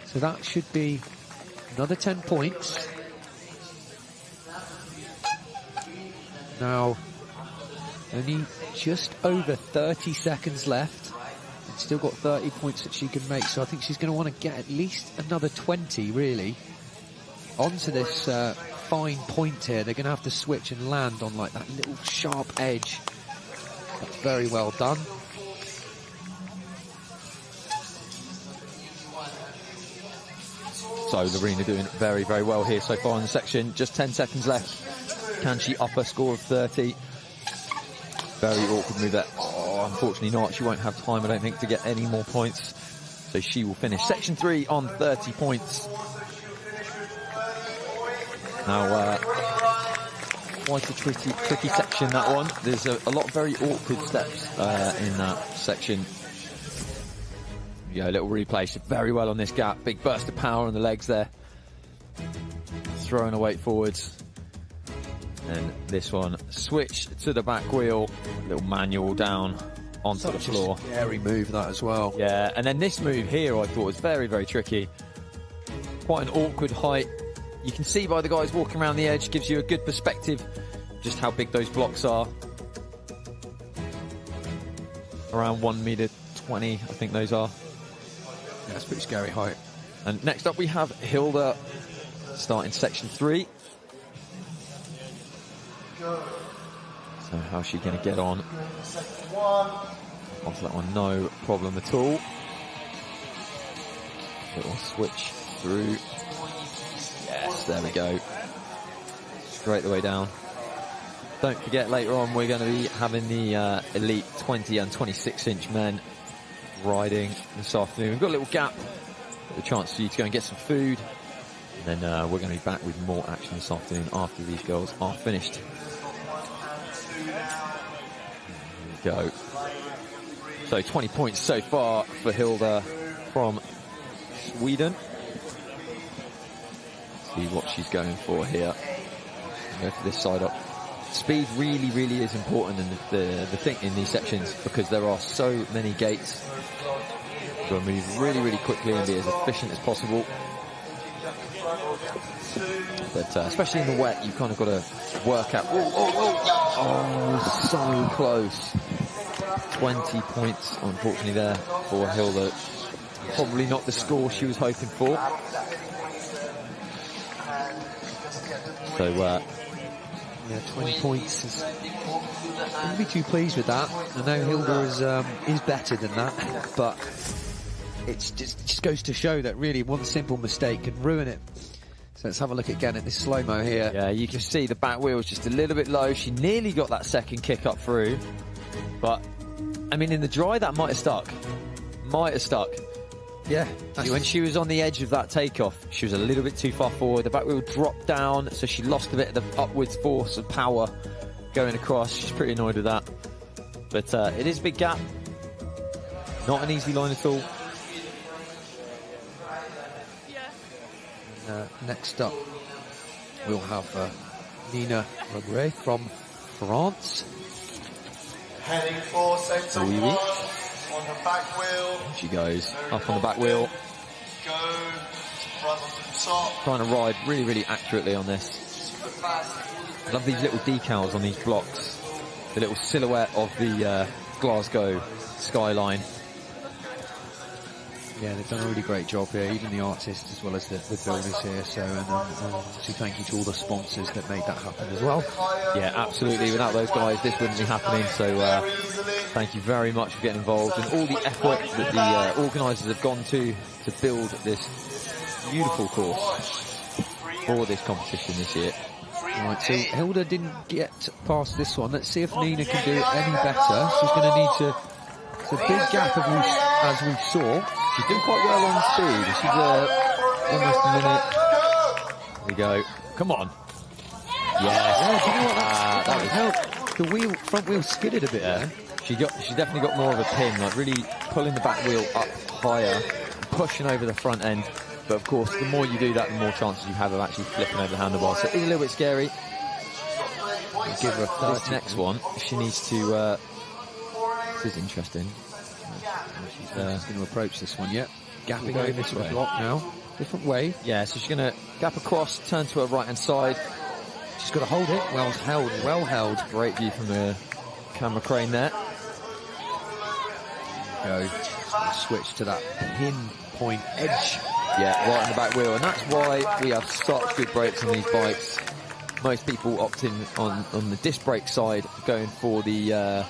So that should be another 10 points. Now, Only just over 30 seconds left. And still got 30 points that she can make, so I think she's going to want to get at least another 20, really. Onto this fine point here. They're going to have to switch and land on like that little sharp edge. That's very well done. So Lorena doing very, very well here so far in the section. Just 10 seconds left. Can she up her score of 30? Very awkward move there. Oh, unfortunately not. She won't have time, I don't think, to get any more points. So she will finish section 3 on 30 points. Now, quite a tricky section, that one. There's a lot of very awkward steps in that section. Yeah, a little replay. She's very well on this gap. Big burst of power on the legs there. Throwing a weight forwards. And this one, switch to the back wheel. Little manual down onto the floor. Such a scary move, that as well. Yeah, and then this move here I thought was very, very tricky. Quite an awkward height. You can see by the guys walking around the edge, gives you a good perspective just how big those blocks are. Around 1.20 meters, I think those are. Yeah, that's pretty scary height. And next up we have Hilda starting section 3. So how's she going to get on? Onto that one, no problem at all. Little switch through. Yes, there we go. Straight the way down. Don't forget, later on we're going to be having the elite 20 and 26-inch men riding this afternoon. We've got a little gap, the chance for you to go and get some food, and then we're going to be back with more action this afternoon after these girls are finished. There we go. So 20 points so far for Hilda from Sweden. See what she's going for here. Go for this side up. Speed really, really is important in the thing in these sections, because there are so many gates. You've got to move really, really quickly and be as efficient as possible. But especially in the wet, you've kind of got to work out. Oh, so close. 20 points, unfortunately, there for Hilda. Probably not the score she was hoping for. So, yeah, 20 points. I wouldn't be too pleased with that. I know Hilda is better than that, but it just goes to show that really one simple mistake can ruin it. So let's have a look again at this slow-mo here. Yeah, you can see the back wheel's just a little bit low. She nearly got that second kick up through, but I mean, in the dry, that might have stuck. Might have stuck. Yeah. When she was on the edge of that takeoff, she was a little bit too far forward. The back wheel dropped down, so she lost a bit of the upwards force of power going across. She's pretty annoyed with that. But it is a big gap. Not an easy line at all. Next up, we'll have Nina Regret from France. Heading for sector 1 on the back wheel. She goes up on the back wheel. Go right onto the top. Trying to ride really, really accurately on this. I love these little decals on these blocks. The little silhouette of the Glasgow skyline. Yeah, they've done a really great job here, even the artists as well as the builders here. So, and obviously thank you to all the sponsors that made that happen as well. Yeah, absolutely. Without those guys, this wouldn't be happening. So, thank you very much for getting involved and all the effort that the organisers have gone to build this beautiful course for this competition this year. Right, so Hilda didn't get past this one. Let's see if Nina can do it any better. She's going to need to. It's a big gap as we saw. She's doing quite well on speed. She's almost a minute. There we go. Come on. Yes. Yeah, do you know what? That helped. The front wheel skidded a bit there. She definitely got more of a pin, like really pulling the back wheel up higher, pushing over the front end. But of course, the more you do that, the more chances you have of actually flipping over the handlebars. So it is a little bit scary. Give her a 30. This next one, she needs to. This is interesting. She's going to approach this one, yeah. Gapping over this block now. Different way. Yeah, so she's going to gap across, turn to her right-hand side. She's got to hold it. Well held. Great view from the camera crane there. Go. Switch to that pinpoint edge. Yeah, right on the back wheel, and that's why we have such good brakes on these bikes. Most people opt in on the disc brake side, going for the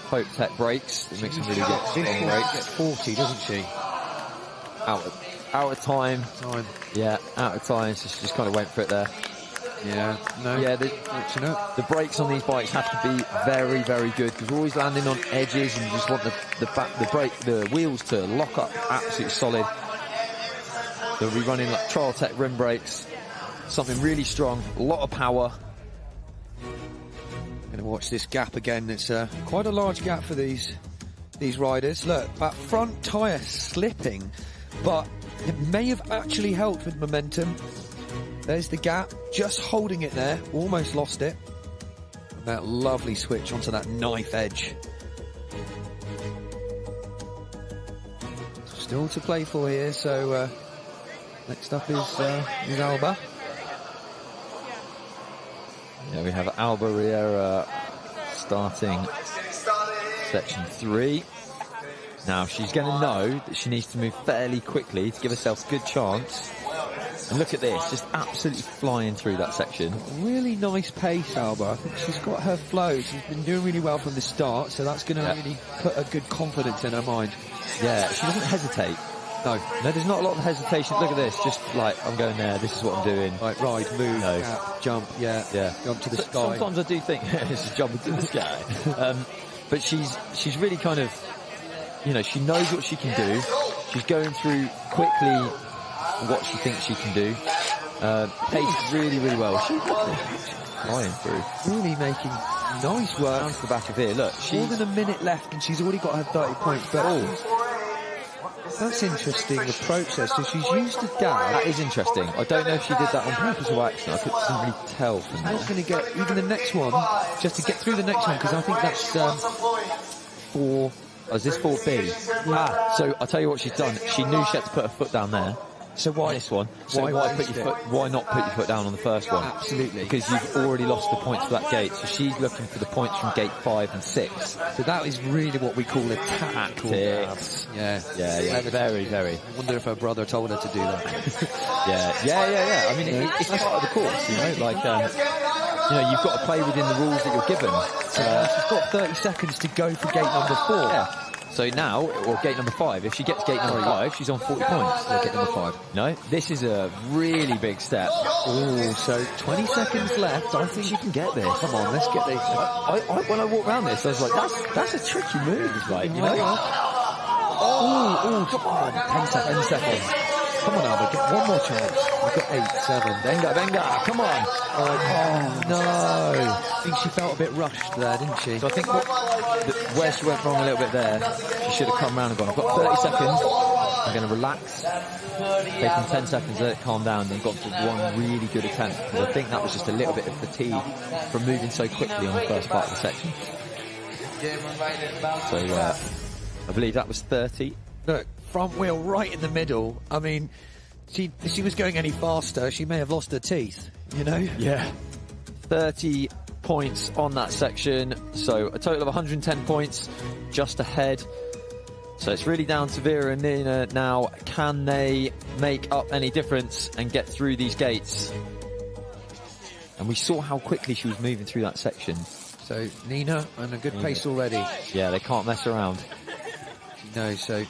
Hope Tech brakes. It makes them really good strong brakes. 40, doesn't she? Out of time. Yeah, out of time. So she just kind of went for it there. Yeah, no. Yeah, the brakes on these bikes have to be very, very good, because we're always landing on edges, and you just want the wheels to lock up absolutely solid. So we'll be running like Trial Tech rim brakes, something really strong, a lot of power. Going to watch this gap again. It's quite a large gap for these riders. Look, that front tyre slipping, but it may have actually helped with momentum. There's the gap, just holding it there, almost lost it. And that lovely switch onto that knife edge. Still to play for here, so next up is Alba. Yeah, we have Alba Riera starting section 3. Now she's going to know that she needs to move fairly quickly to give herself a good chance. And look at this, just absolutely flying through that section. Really nice pace, Alba. I think she's got her flow. She's been doing really well from the start, so that's going to really put a good confidence in her mind. Yeah, she doesn't hesitate. No, there's not a lot of hesitation. Look at this, just like, I'm going there, this is what I'm doing. Like, ride, move, gap, jump, jump to the sky. Sometimes I do think this is jumping to the sky. But she's really kind of, you know, she knows what she can do. She's going through quickly what she thinks she can do. Paced really, really well. She's flying through. Really making nice work. Down to the back of here, look. More than a minute left and she's already got her 30 points. But that's interesting, the approach there. So she's used the gap. That is interesting. I don't know if she did that on purpose or accident. I couldn't really tell from that. She's going to get even the next one, just to get through the next one, because I think that's 4. Oh, is this 4B? Yeah. So I'll tell you what she's done. She knew she had to put her foot down there. So why this one? So why not put your foot down on the first one? Absolutely. Because you've already lost the points for that gate. So she's looking for the points from gate 5 and 6. So that is really what we call a tactics. Yeah. Very, very. I wonder if her brother told her to do that. Yeah. I mean, it's part of the course, you know. Like, you know, you've got to play within the rules that you're given. She's got 30 seconds to go for gate number 4. Yeah. So now, or gate number 5, if she gets gate number 5, she's on 40 points. Gate number 5. No, this is a really big step. Oh, so 20 seconds left. I think she can get this. Come on, let's get this. When I walked around this, I was like, that's a tricky move, like, you know? Oh, come on. 10 seconds. Come on, Alba, get one more chance. You've got 8, 7. Venga, come on. Oh, no. I think she felt a bit rushed there, didn't she? So I think where she went wrong a little bit there, she should have come round and gone, I've got 30 seconds. I'm going to relax. Taking 10 seconds to let it calm down, and got for one really good attempt, because I think that was just a little bit of fatigue from moving so quickly on the first part of the section. So I believe that was 30. Look, front wheel right in the middle. I mean, if she was going any faster, she may have lost her teeth, you know? Yeah. 30 points on that section, so a total of 110 points, just ahead. So it's really down to Vera and Nina now. Can they make up any difference and get through these gates? And we saw how quickly she was moving through that section. So Nina on a good pace already. Yeah, they can't mess around. She knows, so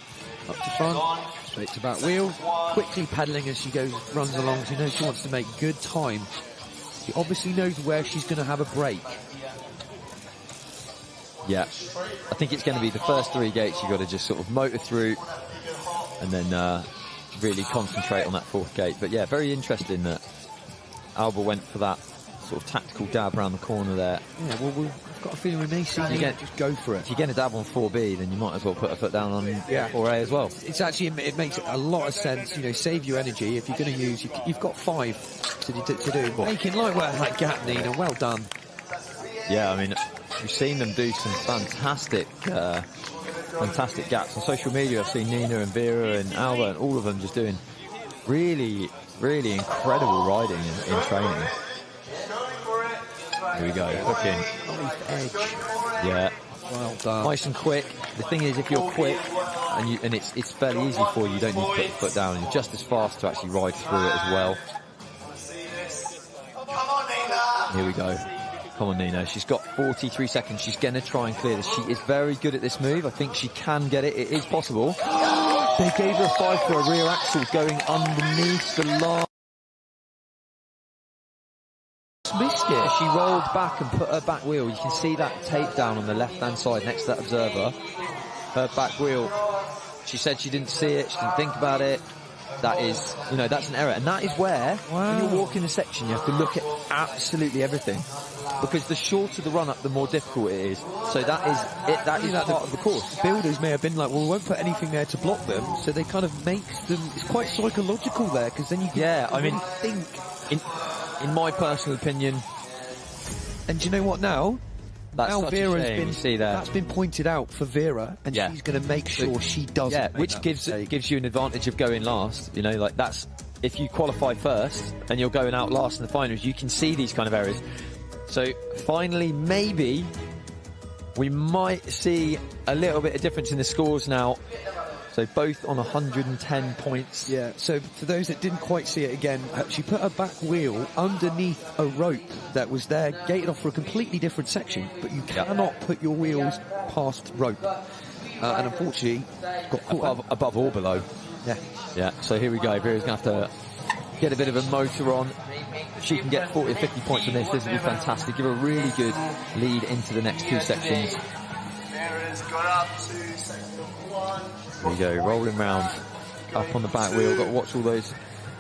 up to front, straight to back wheel, quickly pedalling as she runs along. She knows she wants to make good time. She obviously knows where she's going to have a break. Yeah, I think it's going to be the first 3 gates you've got to just sort of motor through and then really concentrate on that 4th gate. But yeah, very interesting that Alba went for that sort of tactical dab around the corner there. Yeah, well, we've got a feeling we may see Nina just go for it. If you're going to dab on 4B, then you might as well put a foot down on 4A as well. It's actually, it makes a lot of sense, you know, save your energy. If you're going to use, you've got 5 to do. Making light work of that gap, Nina, well done. Yeah, I mean, we've seen them do some fantastic gaps on social media. I've seen Nina and Vera and Alba and all of them just doing really, really incredible riding in training. Here we go, hooking. Edge. Yeah. Well done. Nice and quick. The thing is, if you're quick, and it's fairly easy for you, you don't need to put your foot down, and you're just as fast to actually ride through it as well. Here we go. Come on, Nina. She's got 43 seconds. She's going to try and clear this. She is very good at this move. I think she can get it. It is possible. They gave her a 5 for a rear axle going underneath the line. Missed it. She rolled back and put her back wheel. You can see that tape down on the left-hand side next to that observer. Her back wheel. She said she didn't see it. She didn't think about it. That is, you know, that's an error. And that is where, when you're walking the section, you have to look at absolutely everything. Because the shorter the run-up, the more difficult it is. So that is it. That is part of the course. Builders may have been like, well, we won't put anything there to block them. So they kind of makes them, it's quite psychological there, because then you can really think. In my personal opinion, and do you know what now? That's now such Vera's a shame. been, You see that. that's been pointed out for Vera, and she's going to make sure she doesn't. Yeah, which gives you an advantage of going last. You know, like that's if you qualify first and you're going out last in the finals, you can see these kind of errors. So finally, maybe we might see a little bit of difference in the scores now. So both on 110 points. Yeah, so for those that didn't quite see it again, she put her back wheel underneath a rope that was there, gated off for a completely different section, but you cannot put your wheels past rope. And unfortunately, got caught above or below. Yeah. Yeah, so here we go. Vera's going to have to get a bit of a motor on. If she can get 40 or 50 points from this, this will be fantastic. Give her a really good lead into the next two sections. Vera's got up to section 1. There you go, rolling round, up on the back wheel. Got to watch all those.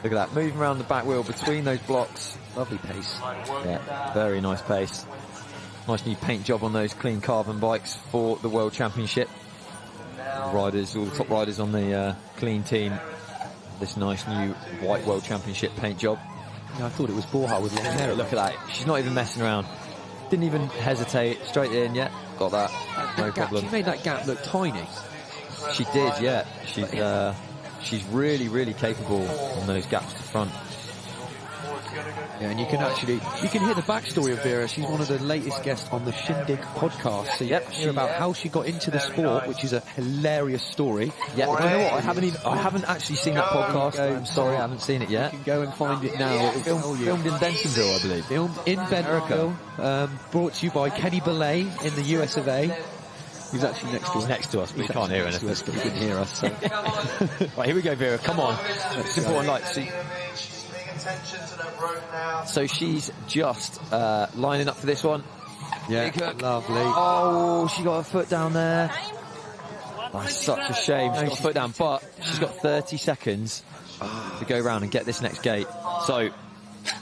Look at that, moving around the back wheel between those blocks. Lovely pace. Yeah, very nice pace. Nice new paint job on those clean carbon bikes for the World Championship. The riders, all the top riders on the clean team. This nice new white World Championship paint job. Yeah, I thought it was Borja with long hair. Look at that. She's not even messing around. Didn't even hesitate. Straight in, yeah. Got that. No problem. She made that gap look tiny. She did, yeah. She's really, really capable on those gaps to front. Yeah, and you can hear the backstory of Vera. She's one of the latest guests on the Shin Dig podcast. So hear about how she got into the sport, which is a hilarious story. Yeah, you know what? I haven't actually seen that podcast. I'm sorry, I haven't seen it yet. You can go and find it now. Filmed in Bentonville, I believe. Filmed in Bentonville. Brought to you by Kenny Belay in the US of A. He's actually next to us. Next to us, but he can't hear anything. But he couldn't hear us. So. Right, here we go, Vera. Come on. It's important. Like, see. So she's just lining up for this one. Yeah, lovely. Oh, she got her foot down there. That's such a shame. She got her foot down, but she's got 30 seconds to go round and get this next gate. So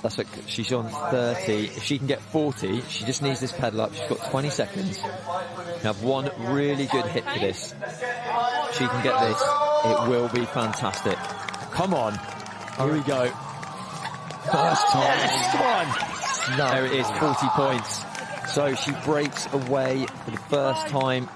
that's what she's on 30. If she can get 40, she just needs this pedal up. She's got 20 seconds. You have one really good hit for this. She can get this. It will be fantastic. Come on. Here we go. First time. Yes, one. There it is, 40 points. So she breaks away for the first time.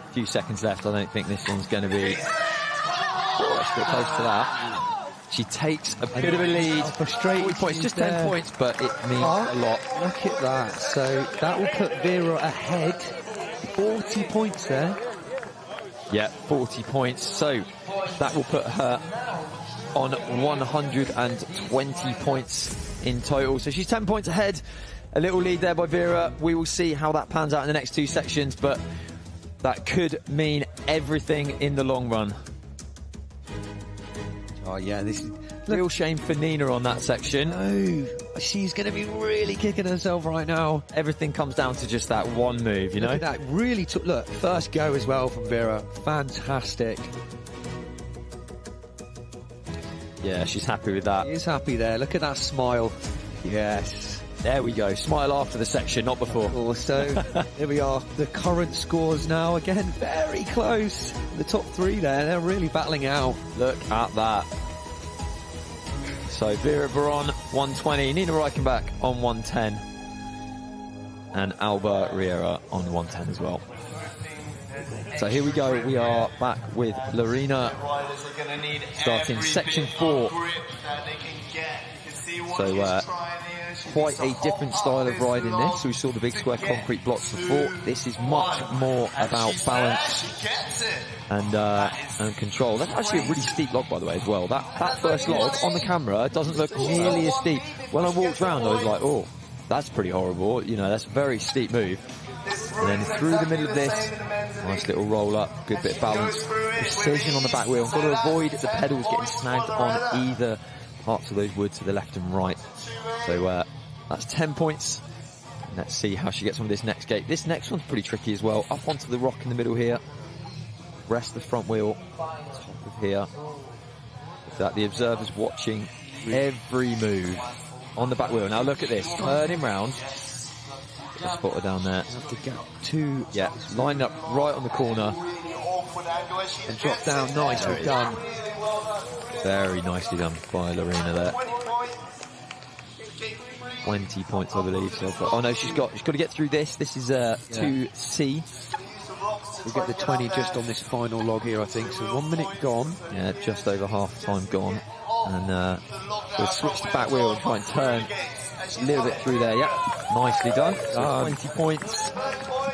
A few seconds left. I don't think this one's going to be... Oh, let's get close to that. She takes a bit of a lead. Frustrating. 40 points, just 10 points, but it means a lot. Look at that. So that will put Vera ahead. 40 points there. Yeah, 40 points. So that will put her on 120 points in total. So she's 10 points ahead. A little lead there by Vera. We will see how that pans out in the next two sections, but that could mean everything in the long run. Oh yeah, this is real shame for Nina on that section. No, she's going to be really kicking herself right now. Everything comes down to just that one move, you know? That really took, look, first go as well from Vera. Fantastic. Yeah, she's happy with that. She is happy there. Look at that smile. Yes. There we go. Smile after the section, not before. So here we are. The current scores now. Again, very close. The top three there, they're really battling it out. Look at that. So Vera Baron, 120. Nina Reichenbach on 110. And Alba Riera on 110 as well. So here we go. We are back with Lorena starting section 4. So quite a different style of riding this. We saw the big square concrete blocks before. This is much more about balance and control. That's actually a really steep log, by the way, as well. That first log on the camera doesn't look nearly as steep. When I walked around, I was like, oh, that's pretty horrible. You know, that's a very steep move. And then through the middle of this, nice little roll up, good bit of balance, precision on the back wheel. Got to avoid the pedals getting snagged on either parts of those woods to the left and right. So that's 10 points. And let's see how she gets on with this next gate. This next one's pretty tricky as well. Up onto the rock in the middle here. Rest the front wheel, top of here. That the observer's watching every move on the back wheel. Now look at this, turning round. The spotter down there. Have to get two. Yeah, lined up right on the corner. And drop down, nicely done. Very nicely done by Lorena there. 20 points, I believe. So far. Oh no, she's got to get through this. This is 2C. We get the 20 just on this final log here, I think. So 1 minute gone. Yeah, just over half time gone. And we'll switch the back wheel and try and turn a little bit through there. Yeah, nicely done. So 20 points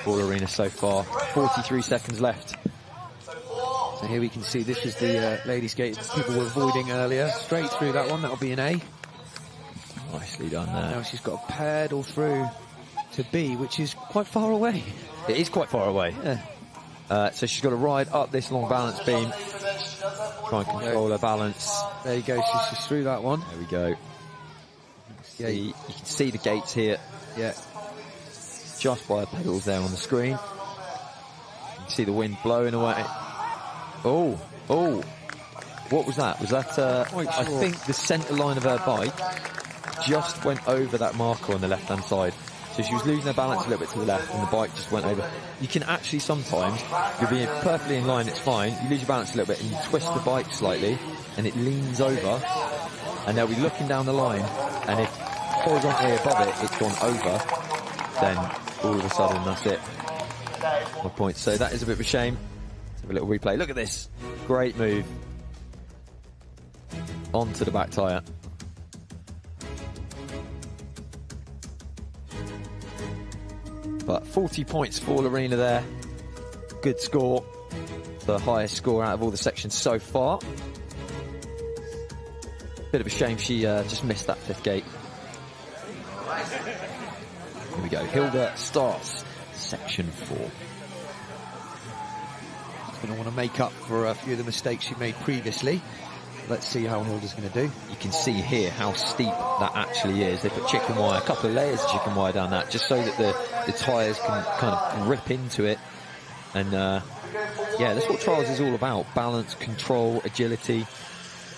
for Lorena so far. 43 seconds left. So here we can see this is the ladies' gate people were avoiding earlier. Straight through that one, that'll be an A. Nicely done there. Now she's got to pedal through to B, which is quite far away. It is quite far away. Yeah. So she's got to ride up this long balance beam. Try and control her balance. There you go, she's through that one. There we go. You can see the gates here. Yeah. Just by the pedals there on the screen. You can see the wind blowing away. Oh. What was that? Was that, I think the centre line of her bike just went over that marker on the left-hand side. So she was losing her balance a little bit to the left and the bike just went over. You can actually sometimes, you're being perfectly in line, it's fine, you lose your balance a little bit and you twist the bike slightly and it leans over and they'll be looking down the line and if horizontally above it, it's gone over, then all of a sudden that's it. My point. So that is a bit of a shame. Let's have a little replay. Look at this. Great move. Onto the back tyre. But 40 points for Lorena there. Good score. The highest score out of all the sections so far. Bit of a shame she just missed that fifth gate. Here we go. Hilda starts section 4. She's going to want to make up for a few of the mistakes she made previously. Let's see how Hilda's going to do. You can see here how steep that actually is. They put chicken wire, a couple of layers of chicken wire down that, just so that the tyres can kind of grip into it. And yeah, that's what trials is all about. Balance, control, agility.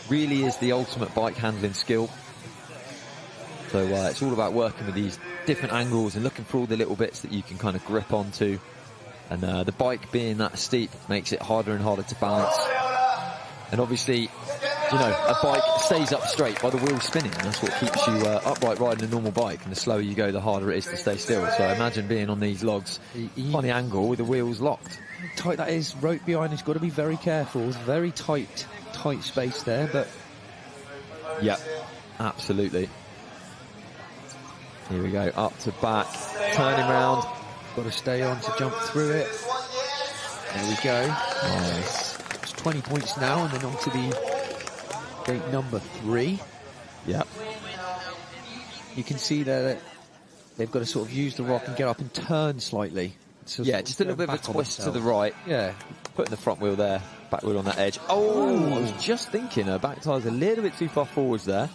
Really is the ultimate bike handling skill. So it's all about working with these different angles and looking for all the little bits that you can kind of grip onto. And the bike being that steep makes it harder and harder to balance. And obviously, you know, a bike stays up straight by the wheels spinning. That's what keeps you upright riding a normal bike. And the slower you go, the harder it is to stay still. So imagine being on these logs, funny angle with the wheels locked. How tight that is, rope behind, it's got to be very careful. It's very tight space there, but... Yeah, absolutely. Here we go, up to back, turning round. Got to stay on to jump through it. There we go. Nice. It's 20 points now, and then on to the gate number 3. Yep. You can see there that they've got to sort of use the rock and get up and turn slightly. So yeah, just a little bit of a twist to the right. Yeah. Putting the front wheel there, back wheel on that edge. Oh, I was just thinking her back tyre's a little bit too far forwards there.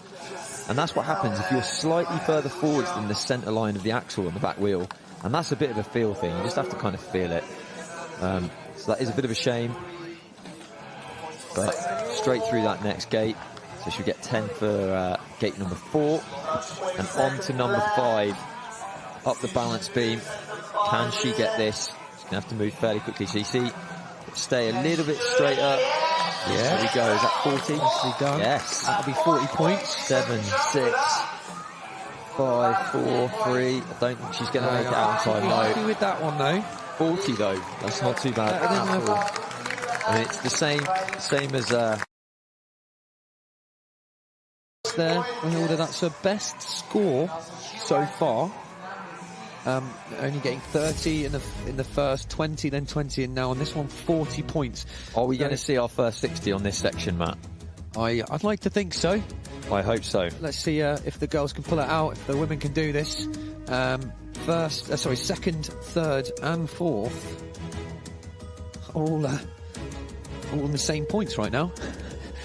And that's what happens if you're slightly further forwards than the centre line of the axle on the back wheel. And that's a bit of a feel thing. You just have to kind of feel it. So that is a bit of a shame. But straight through that next gate. So she'll get 10 for gate number 4. And on to number 5. Up the balance beam. Can she get this? She's going to have to move fairly quickly. So you see, stay a little bit straighter. Yeah. There we go. Is that 40? Nicely done. Yes. That'll be 40 points. 7, 6, 5, 4, 3. I don't think she's going to make it out in time. Happy No. with that one though. 40 though. That's not too bad at all. I mean, it's the same as there. That's her best score so far. Only getting 30 in the first, 20, then 20, and now on this one, 40 points. Are we going to see our first 60 on this section, Matt? I'd like to think so. I hope so. Let's see if the girls can pull it out, if the women can do this. Second, third, and fourth are all in the same points right now.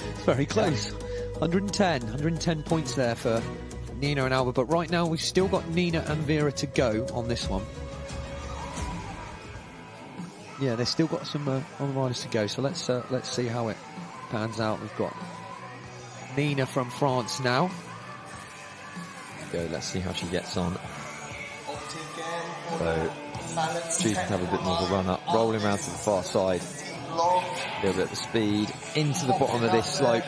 It's very close. 110 points there for Nina and Alba, but right now we've still got Nina and Vera to go on this one. Yeah, they've still got some other riders to go, so let's see how it pans out. We've got Nina from France now. Let's see how she gets on. So she can have a bit more of a run up, rolling around to the far side. A little bit of speed into the bottom of this slope,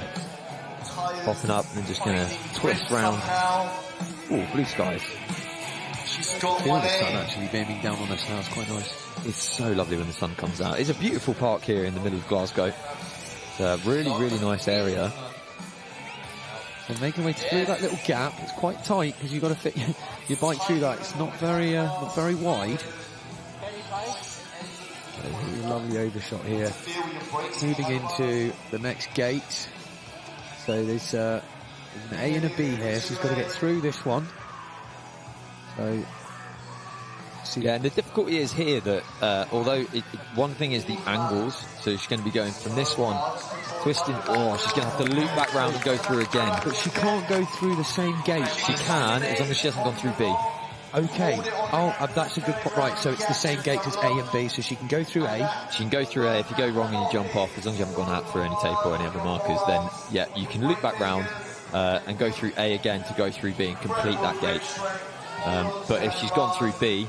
popping up and just going to twist round. Oh, blue skies. She's got Feel one the sun in. actually beaming down on us now. It's quite nice. It's so lovely when the sun comes out. It's a beautiful park here in the middle of Glasgow. It's a really, really nice area. And making their way through that little gap. It's quite tight because you've got to fit your bike through that. It's not very wide. So here's a lovely overshot here. Moving into the next gate. So there's an A and a B here. She's got to get through this one. So yeah, and the difficulty is here that although one thing is the angles, so she's going to be going from this one, twisting, she's going to have to loop back round and go through again. But she can't go through the same gate. She can, as long as she hasn't gone through B. Okay. That's a good point. Right, so it's the same gate as A and B, so she can go through A. She can go through A. If you go wrong and you jump off, as long as you haven't gone out through any tape or any other markers, then yeah, you can loop back round and go through A again to go through B and complete that gate. But if she's gone through B,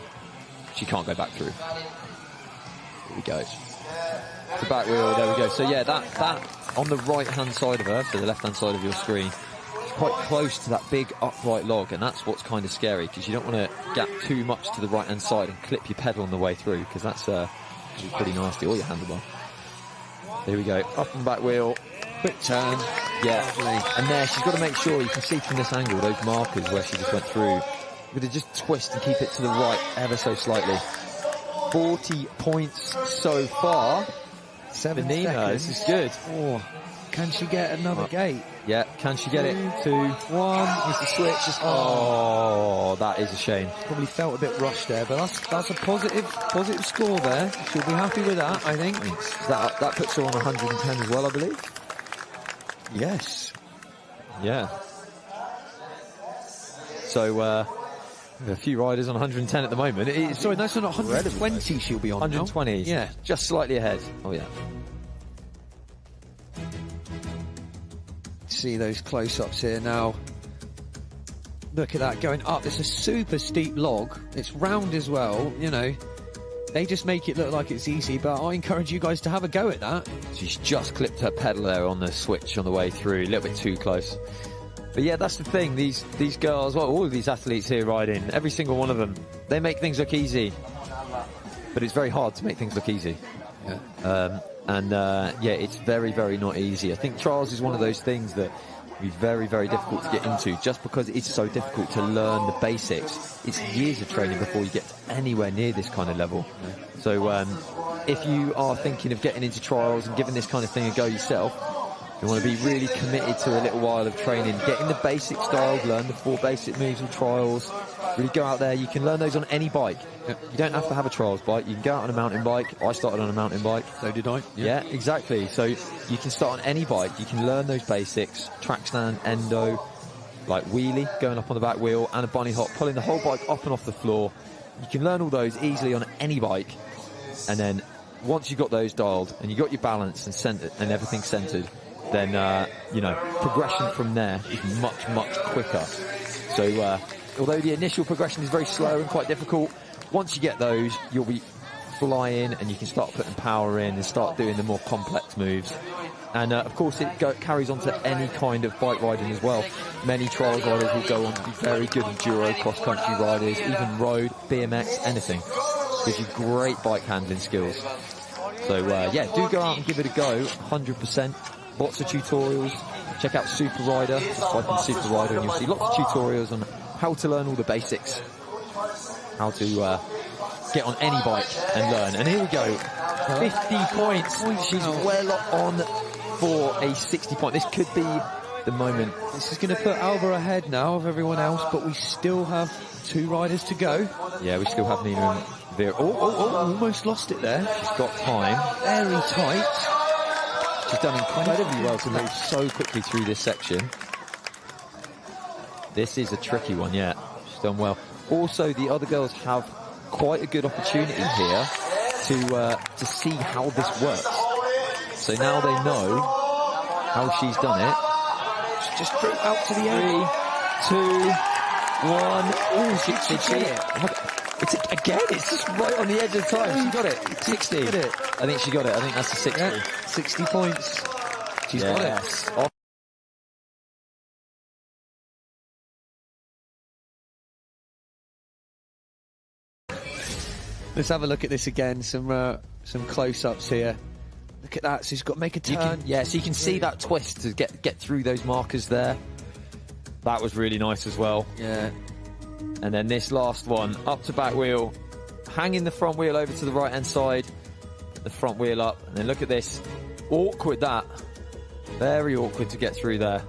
she can't go back through. Here we go. The back wheel, there we go. So yeah, that on the right-hand side of her, so the left-hand side of your screen, it's quite close to that big upright log, and that's what's kind of scary, because you don't want to gap too much to the right-hand side and clip your pedal on the way through, because that's pretty nasty, or your handlebar. There we go, up on the back wheel, quick turn, yeah, and there, she's got to make sure, you can see from this angle, those markers where she just went through, we're going to just twist and keep it to the right ever so slightly. 40 points so far. 7 Nina, seconds. this is good. Oh, can she get another gate? Yeah, can she get it? 2, 1. Needs to switch. Oh, that is a shame. Probably felt a bit rushed there, but that's a positive score there. She'll be happy with that, I think. That puts her on 110 as well, I believe. Yes. Yeah. So, a few riders on 110 at the moment. Sorry, that's not 120 she'll be on 120. Now. Yeah. Just slightly ahead. Oh, yeah. See those close-ups here now. Look at that going up. It's a super steep log. It's round as well, you know. They just make it look like it's easy, but I encourage you guys to have a go at that. She's just clipped her pedal there on the switch on the way through. A little bit too close. But yeah, that's the thing. These girls, well, all of these athletes here riding, every single one of them, they make things look easy. But it's very hard to make things look easy. Yeah. Yeah, it's very, very not easy. I think trials is one of those things that be very, very difficult to get into, just because it's so difficult to learn the basics. It's years of training before you get anywhere near this kind of level. Yeah. So if you are thinking of getting into trials and giving this kind of thing a go yourself, you want to be really committed to a little while of training, getting the basic styles, learn the 4 basic moves of trials, really go out there. You can learn those on any bike. You don't have to have a trials bike. You can go out on a mountain bike. I started on a mountain bike. So did I. Yeah, exactly. So you can start on any bike. You can learn those basics, track stand, endo, like wheelie, going up on the back wheel, and a bunny hop, pulling the whole bike up and off the floor. You can learn all those easily on any bike. And then once you've got those dialed and you've got your balance and centered and everything centered, then, you know, progression from there is much, much quicker. So, although the initial progression is very slow and quite difficult, once you get those, you'll be flying and you can start putting power in and start doing the more complex moves. And, of course, it carries on to any kind of bike riding as well. Many trials riders will go on to be very good enduro, cross-country riders, even road, BMX, anything. Gives you great bike handling skills. So, yeah, do go out and give it a go, 100%. Lots of tutorials. check out Super Rider. Just type in Super Rider and you'll see lots of tutorials on how to learn all the basics, how to get on any bike and learn. And here we go, 50 points. She's well on for a 60 point. This could be the moment. This is going to put Alba ahead now of everyone else, but we still have 2 riders to go. Yeah, we still have Nina and Vera. Almost lost it there. She's got time. Very tight. She's done incredibly well to move so quickly through this section. This is a tricky one, yeah. She's done well. Also, the other girls have quite a good opportunity here to see how this works. So now they know how she's done it. She just drew out to the end. 3, 2, 1. Oh, she did it. It's just right on the edge of time. She got it. 60. I think she got it. I think that's a 60. Yeah, 60 points. She's got it. Let's have a look at this again. Some close-ups here. Look at that. So she's got to make a turn. So you can see that twist to get through those markers there. That was really nice as well. Yeah. And then this last one, up to back wheel, hanging the front wheel over to the right-hand side, the front wheel up, and then look at this. Awkward, that. Very awkward to get through there.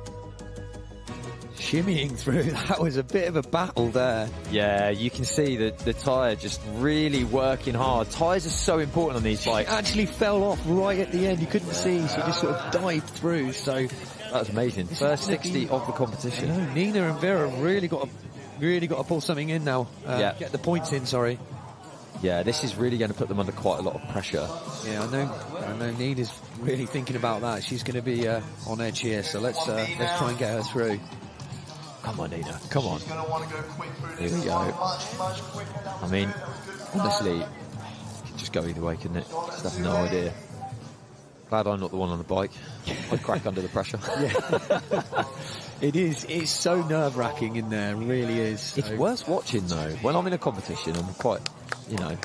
Shimmying through. That was a bit of a battle there. Yeah, you can see the tyre just really working hard. Tyres are so important on these bikes. She actually fell off right at the end. You couldn't see. She just sort of dived through. So that was amazing. First 60 of the competition. I know, Nina and Vera really got to pull something in now. Get the points in. Sorry. Yeah, this is really going to put them under quite a lot of pressure. Yeah, I know. Nina's really thinking about that. She's going to be on edge here. So let's try and get her through. Come on, Nina. Come on. Here we go. I mean, honestly, it could just go either way, couldn't it? Just have no idea. Glad I'm not the one on the bike. I'd crack under the pressure. Yeah. It is. It's so nerve-wracking in there. It really is. So. It's worth watching, though. When I'm in a competition, I'm quite,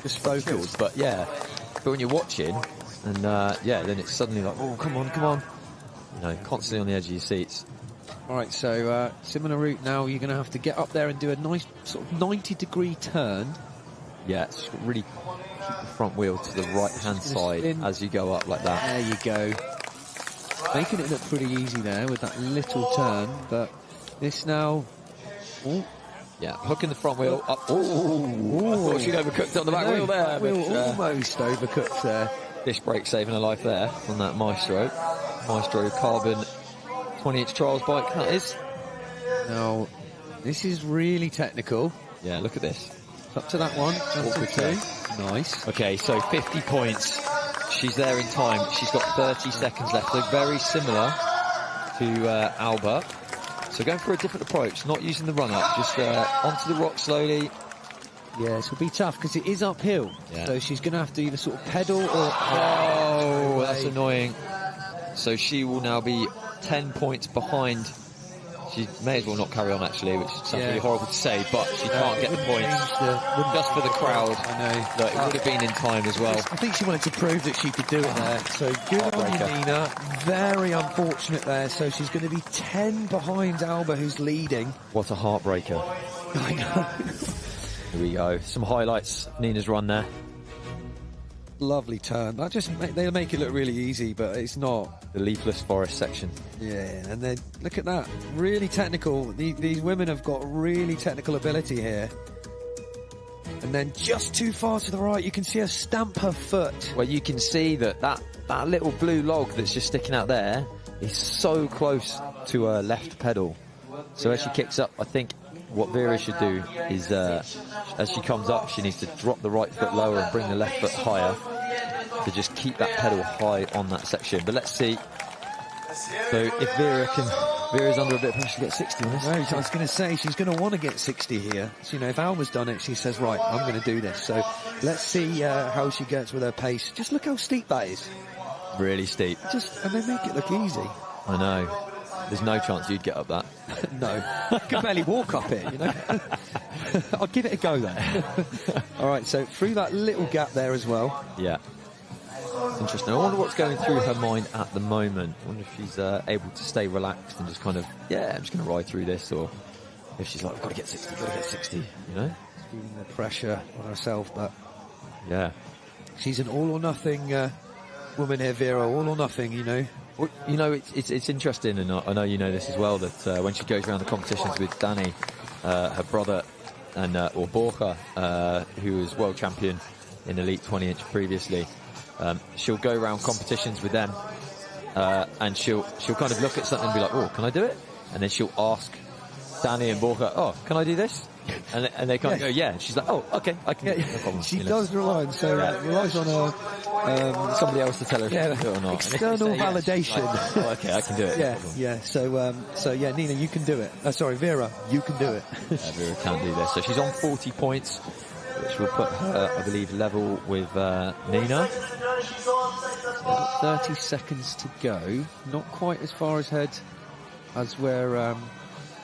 just focused. But, yeah. But when you're watching, and, then it's suddenly like, oh, come on. Constantly on the edge of your seats. All right, so similar route now. You're going to have to get up there and do a nice sort of 90-degree turn. Yeah, it's really keep the front wheel to the right-hand side as you go up like that. There you go. Making it look pretty easy there with that little turn, but this now... Ooh. Yeah, hooking the front wheel up. I thought she'd overcooked on the back wheel there. Wheel almost overcooked there. Disc brake saving her life there on that Maestro Carbon 20-inch trials bike, that is. Now, this is really technical. Yeah, look at this. Up to that one. Nice. Okay, so 50 points. She's there in time. She's got 30 seconds left. They're very similar to Alba. So going for a different approach, not using the run-up, just onto the rock slowly. Yeah, this will be tough because it is uphill. Yeah. So she's going to have to either sort of pedal or... Oh, that's annoying. So she will now be 10 points behind. She may as well not carry on, actually, which sounds really horrible to say, but she can't get the points. Just for the crowd. I know. Look, it would have been in time as well. I think she wanted to prove that she could do it there. So good on you, Nina. Very unfortunate there. So she's going to be 10 behind Alba, who's leading. What a heartbreaker. I know. Here we go. Some highlights of Nina's run there. Lovely turn. They make it look really easy, but it's not. The leafless forest section. Yeah, and then look at that. Really technical. These women have got really technical ability here. And then just too far to the right, you can see her stamp her foot. Well, you can see that little blue log that's just sticking out there is so close to her left pedal. So as she kicks up, I think what Vera should do is, as she comes up, she needs to drop the right foot lower and bring the left foot higher to just keep that pedal high on that section. But let's see. So if Vera's under a bit of pressure to get 60 on this. Right, I was going to say, she's going to want to get 60 here. So, if Alma's done it, she says, right, I'm going to do this. So let's see how she gets with her pace. Just look how steep that is. Really steep. And they make it look easy. I know. There's no chance you'd get up that. No. You can barely walk up it, I'd give it a go, though. All right, so through that little gap there as well. Yeah. Interesting. I wonder what's going through her mind at the moment. I wonder if she's able to stay relaxed and just kind of, yeah, I'm just going to ride through this, or if she's like, I've got to get 60, got to get 60, you know? Feeling the pressure on herself, but yeah, she's an all or nothing woman here, Vera. All or nothing, you know. Well, you know, it's interesting, and I know you know this as well, that when she goes around the competitions with Danny, her brother, and or Borja, who was world champion in Elite 20-inch previously, she'll go around competitions with them, and she'll kind of look at something and be like, oh, can I do it? And then she'll ask Danny and Borja, oh, can I do this? And they kind of go, yeah. And she's like, oh, okay, I can. No problem, she does rely on, relies on somebody else to tell her if she can do it or not. External validation. Like, oh, okay, I can do it. Yeah. So yeah, Nina, you can do it. Sorry, Vera, you can do it. Vera can do this. So she's on 40 points, which will put her, I believe, level with Nina. Got 30 seconds to go. Not quite as far ahead as where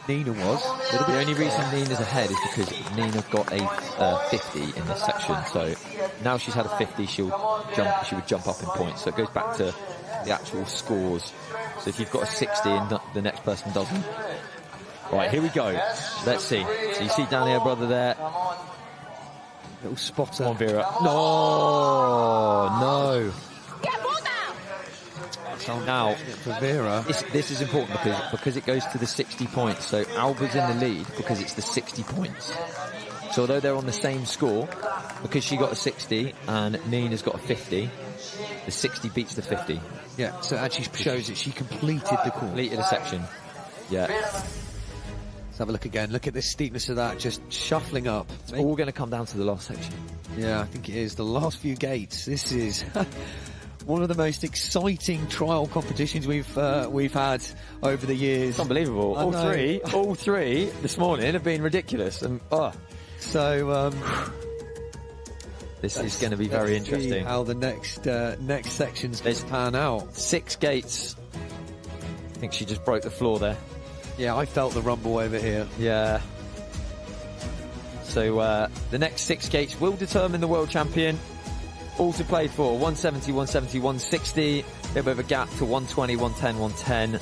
Nina was. The only reason Nina's ahead is because Nina got a 50 in this section. So now she's had a 50, she would jump up in points. So it goes back to the actual scores. So if you've got a 60 and the next person doesn't. Right, here we go. Let's see. So you see Danny, her brother there. Little spotter. Come on, Vera. No. So now, for Vera, this is important because it goes to the 60 points. So Alba's in the lead because it's the 60 points. So although they're on the same score, because she got a 60 and Nina's got a 50, the 60 beats the 50. Yeah, so it actually shows that she completed the course. Completed a section. Yeah. Let's have a look again. Look at the steepness of that, just shuffling up. It's all going to come down to the last section. Yeah, I think it is. The last few gates. This is one of the most exciting trial competitions we've had over the years. It's unbelievable. All three this morning have been ridiculous. And so this is going to be very interesting. See how the next sections pan out. 6 gates. I think she just broke the floor there. Yeah, I felt the rumble over here. Yeah. So the next 6 gates will determine the world champion. All to play for: 170, 170, 160. A bit of a gap to 120, 110, 110.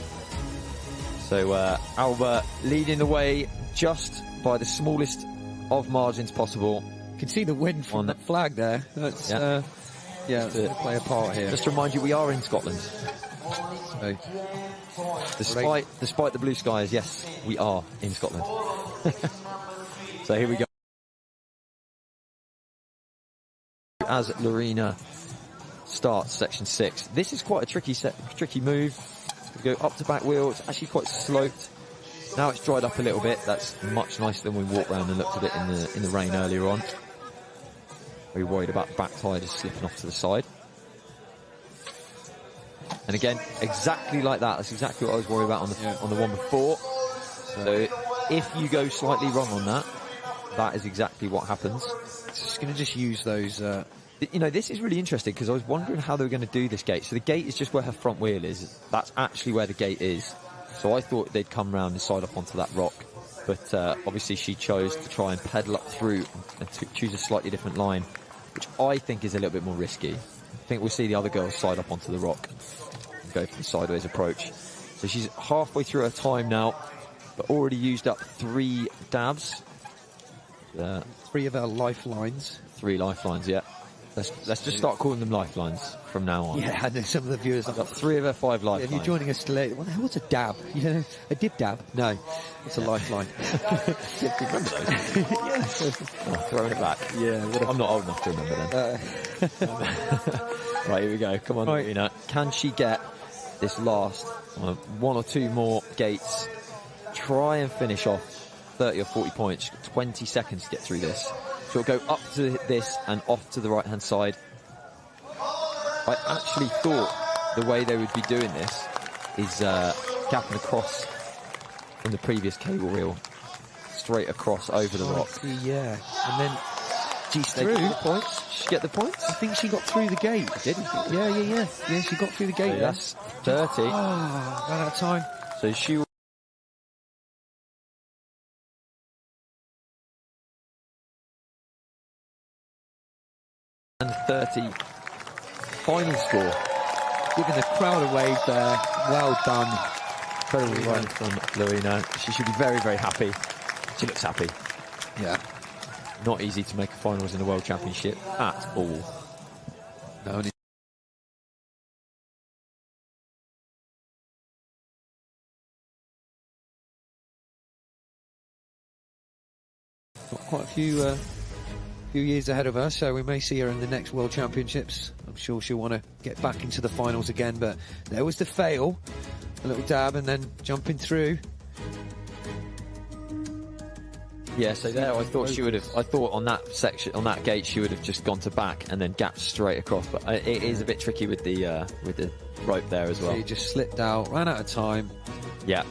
So Alba leading the way just by the smallest of margins possible. You can see the wind from that flag there. That's play a part here. Just to remind you, we are in Scotland. So, despite the blue skies, yes, we are in Scotland. So here we go. As Lorena starts section 6, this is quite a tricky move. Go up to back wheel. It's actually quite sloped. Now it's dried up a little bit. That's much nicer than we walked around and looked at it in the rain earlier on. Very worried about the back tyre just slipping off to the side. And again, exactly like that. That's exactly what I was worried about on the one before. So if you go slightly wrong on that, that is exactly what happens. Just going to just use those. You know, this is really interesting because I was wondering how they were going to do this gate. So the gate is just where her front wheel is. That's actually where the gate is. So I thought they'd come round and side up onto that rock. But obviously she chose to try and pedal up through and to choose a slightly different line, which I think is a little bit more risky. I think we'll see the other girls side up onto the rock and go for the sideways approach. So she's halfway through her time now, but already used up 3 dabs. 3 of her lifelines. 3 lifelines, yeah. Let's just start calling them lifelines from now on. Yeah, I know some of the viewers have got 3 of her 5 lifelines. If you're joining us today, what's a dab? You know, a dib dab? No, it's a lifeline. Do you remember those? Yes. Throwing it back. Yeah, I'm not old enough to remember them. Right, here we go. Come on, right. Nina. Can she get this last 1 or 2 more gates? Try and finish off 30 or 40 points. 20 seconds to get through this. So it'll go up to this and off to the right-hand side. I actually thought the way they would be doing this is gapping across from the previous cable reel straight across over the rock. Yeah, and then she's through. Get the points. She get the points? I think she got through the gate. Did he? Yeah, she got through the gate. So that's 30. Oh, ran out of time. So she will 30 final score. Giving the crowd a wave there. Well done. Incredible run from Lorena. She should be very, very happy. She looks happy. Yeah. Not easy to make a finals in a World Championship at all. No, got quite a few years ahead of her, so we may see her in the next World Championships. I'm sure she'll want to get back into the finals again, but there was the fail. A little dab and then jumping through. Yeah, so there I thought she would have, I thought on that section, on that gate, she would have just gone to back and then gapped straight across, but it is a bit tricky with the rope there as well. So you just slipped out, ran out of time. Yeah.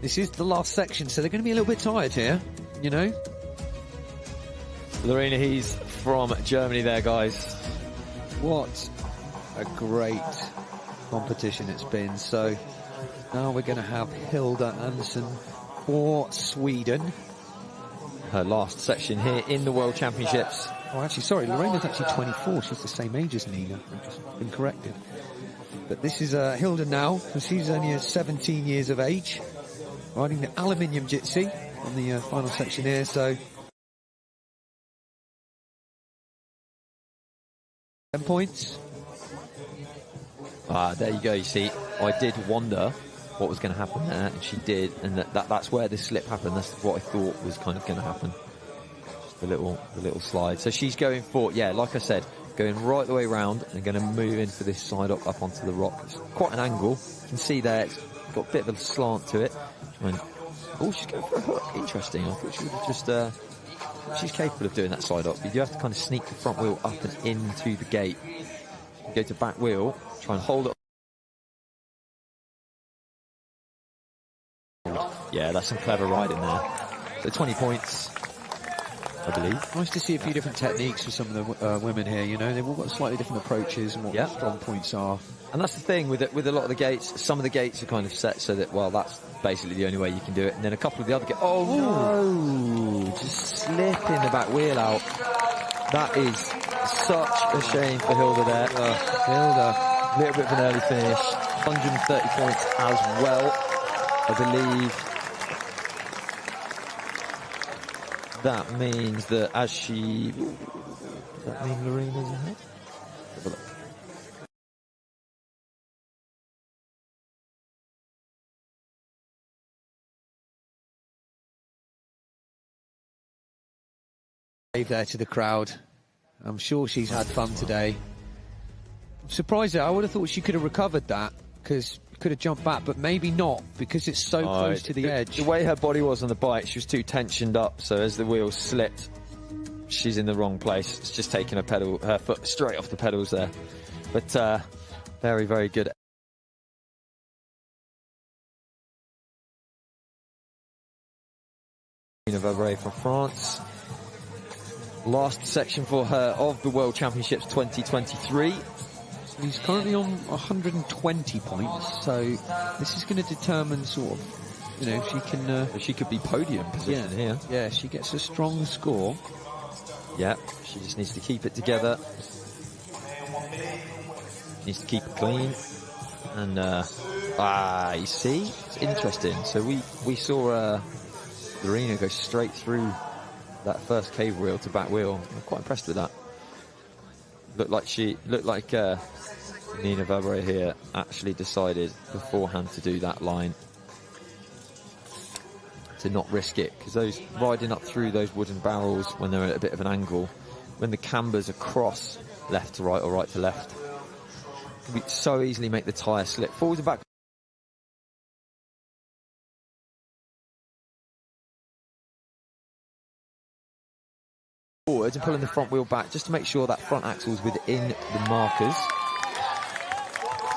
This is the last section, so they're going to be a little bit tired here, you know? Lorena, he's from Germany there, guys. What a great competition it's been. So now we're going to have Hilda Andersson for Sweden. Her last section here in the World Championships. Oh, actually, sorry, Lorena's actually 24. She's the same age as Nina. I've just been corrected. But this is Hilda now, because she's only 17 years of age, riding the aluminium jitsi on the final section here. So 10 points. There you go. You see, I did wonder what was going to happen there, and she did, and that's where this slip happened. That's what I thought was kind of going to happen. Just the little slide. So she's going for, yeah, like I said, going right the way round and going to move into this side up onto the rock. It's quite an angle. You can see there it's got a bit of a slant to it. Oh, she's going for a hook. Interesting. I thought she would have just. She's capable of doing that side up. You do have to kind of sneak the front wheel up and into the gate. You go to back wheel, try and hold it. Yeah, that's some clever riding there. So 20 points, I believe. Nice to see a few different techniques for some of the women here, you know. They've all got slightly different approaches and what their strong points are. And that's the thing with a lot of the gates. Some of the gates are kind of set so that, well, that's basically the only way you can do it. And then a couple of the other gates... Oh, no! Just slipping the back wheel out. That is such a shame for Hilda there. Hilda, a little bit of an early finish. 130 points as well, I believe. That means that as she... Does that mean Lorena's ahead? Have a look. Wave there to the crowd. I'm sure she's had fun today. I'm surprised that I would have thought she could have recovered that, because could have jumped back, but maybe not, because it's so close to the edge. The way her body was on the bike, she was too tensioned up, so as the wheels slipped, she's in the wrong place. It's just taking her foot straight off the pedals there. But very, very good. Verbrey from France. Last section for her of the World Championships 2023. He's currently on 120 points, so this is going to determine sort of, you know, if she can... she could be podium position here. Yeah, she gets a strong score. Yeah, she just needs to keep it together. Needs to keep it clean. And, you see? It's interesting. So we saw Lorena go straight through that first cable wheel to back wheel. I'm quite impressed with that. Looked like Nina Verbrey here actually decided beforehand to do that line, to not risk it, because those riding up through those wooden barrels when they're at a bit of an angle, when the cambers across left to right or right to left, can so easily make the tyre slip forward and back. Forwards and pulling the front wheel back just to make sure that front axle is within the markers.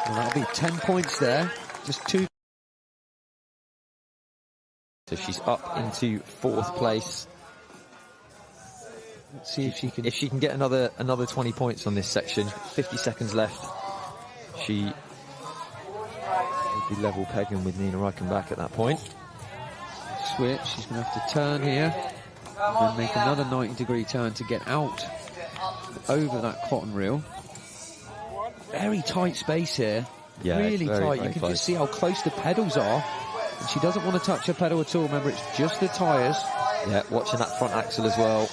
And that'll be 10 points there. Just 2. So she's up into 4th place. Let's see if she can get another 20 points on this section. 50 seconds left. She will be level pegging with Nina Reichenbach at that point. Switch. She's going to have to turn here. And then make another 90-degree turn to get out over that cotton reel. very tight space here. Yeah, really very, tight. very You can close. just see how close the pedals are. And she doesn't want to touch her pedal at all. Remember, it's just the tyres. Yeah, watching that front axle as well.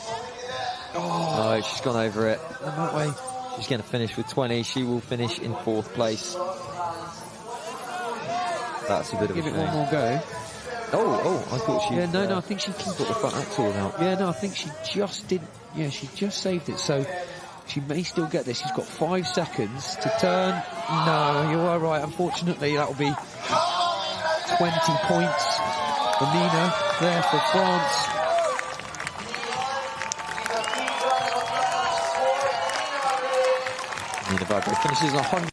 Oh, no, she's gone over it. And that way. She's going to finish with 20. She will finish in 4th place. That's a bit of Give a it shame. one more go. Oh, I thought she... Yeah, no, I think she can put the front axle out. Yeah, no, I think she just didn't. Yeah, she just saved it. So she may still get this. She's got 5 seconds to turn. No, you are right. Unfortunately, that will be 20 points for Nina there for France. Nina Vagre finishes on 100.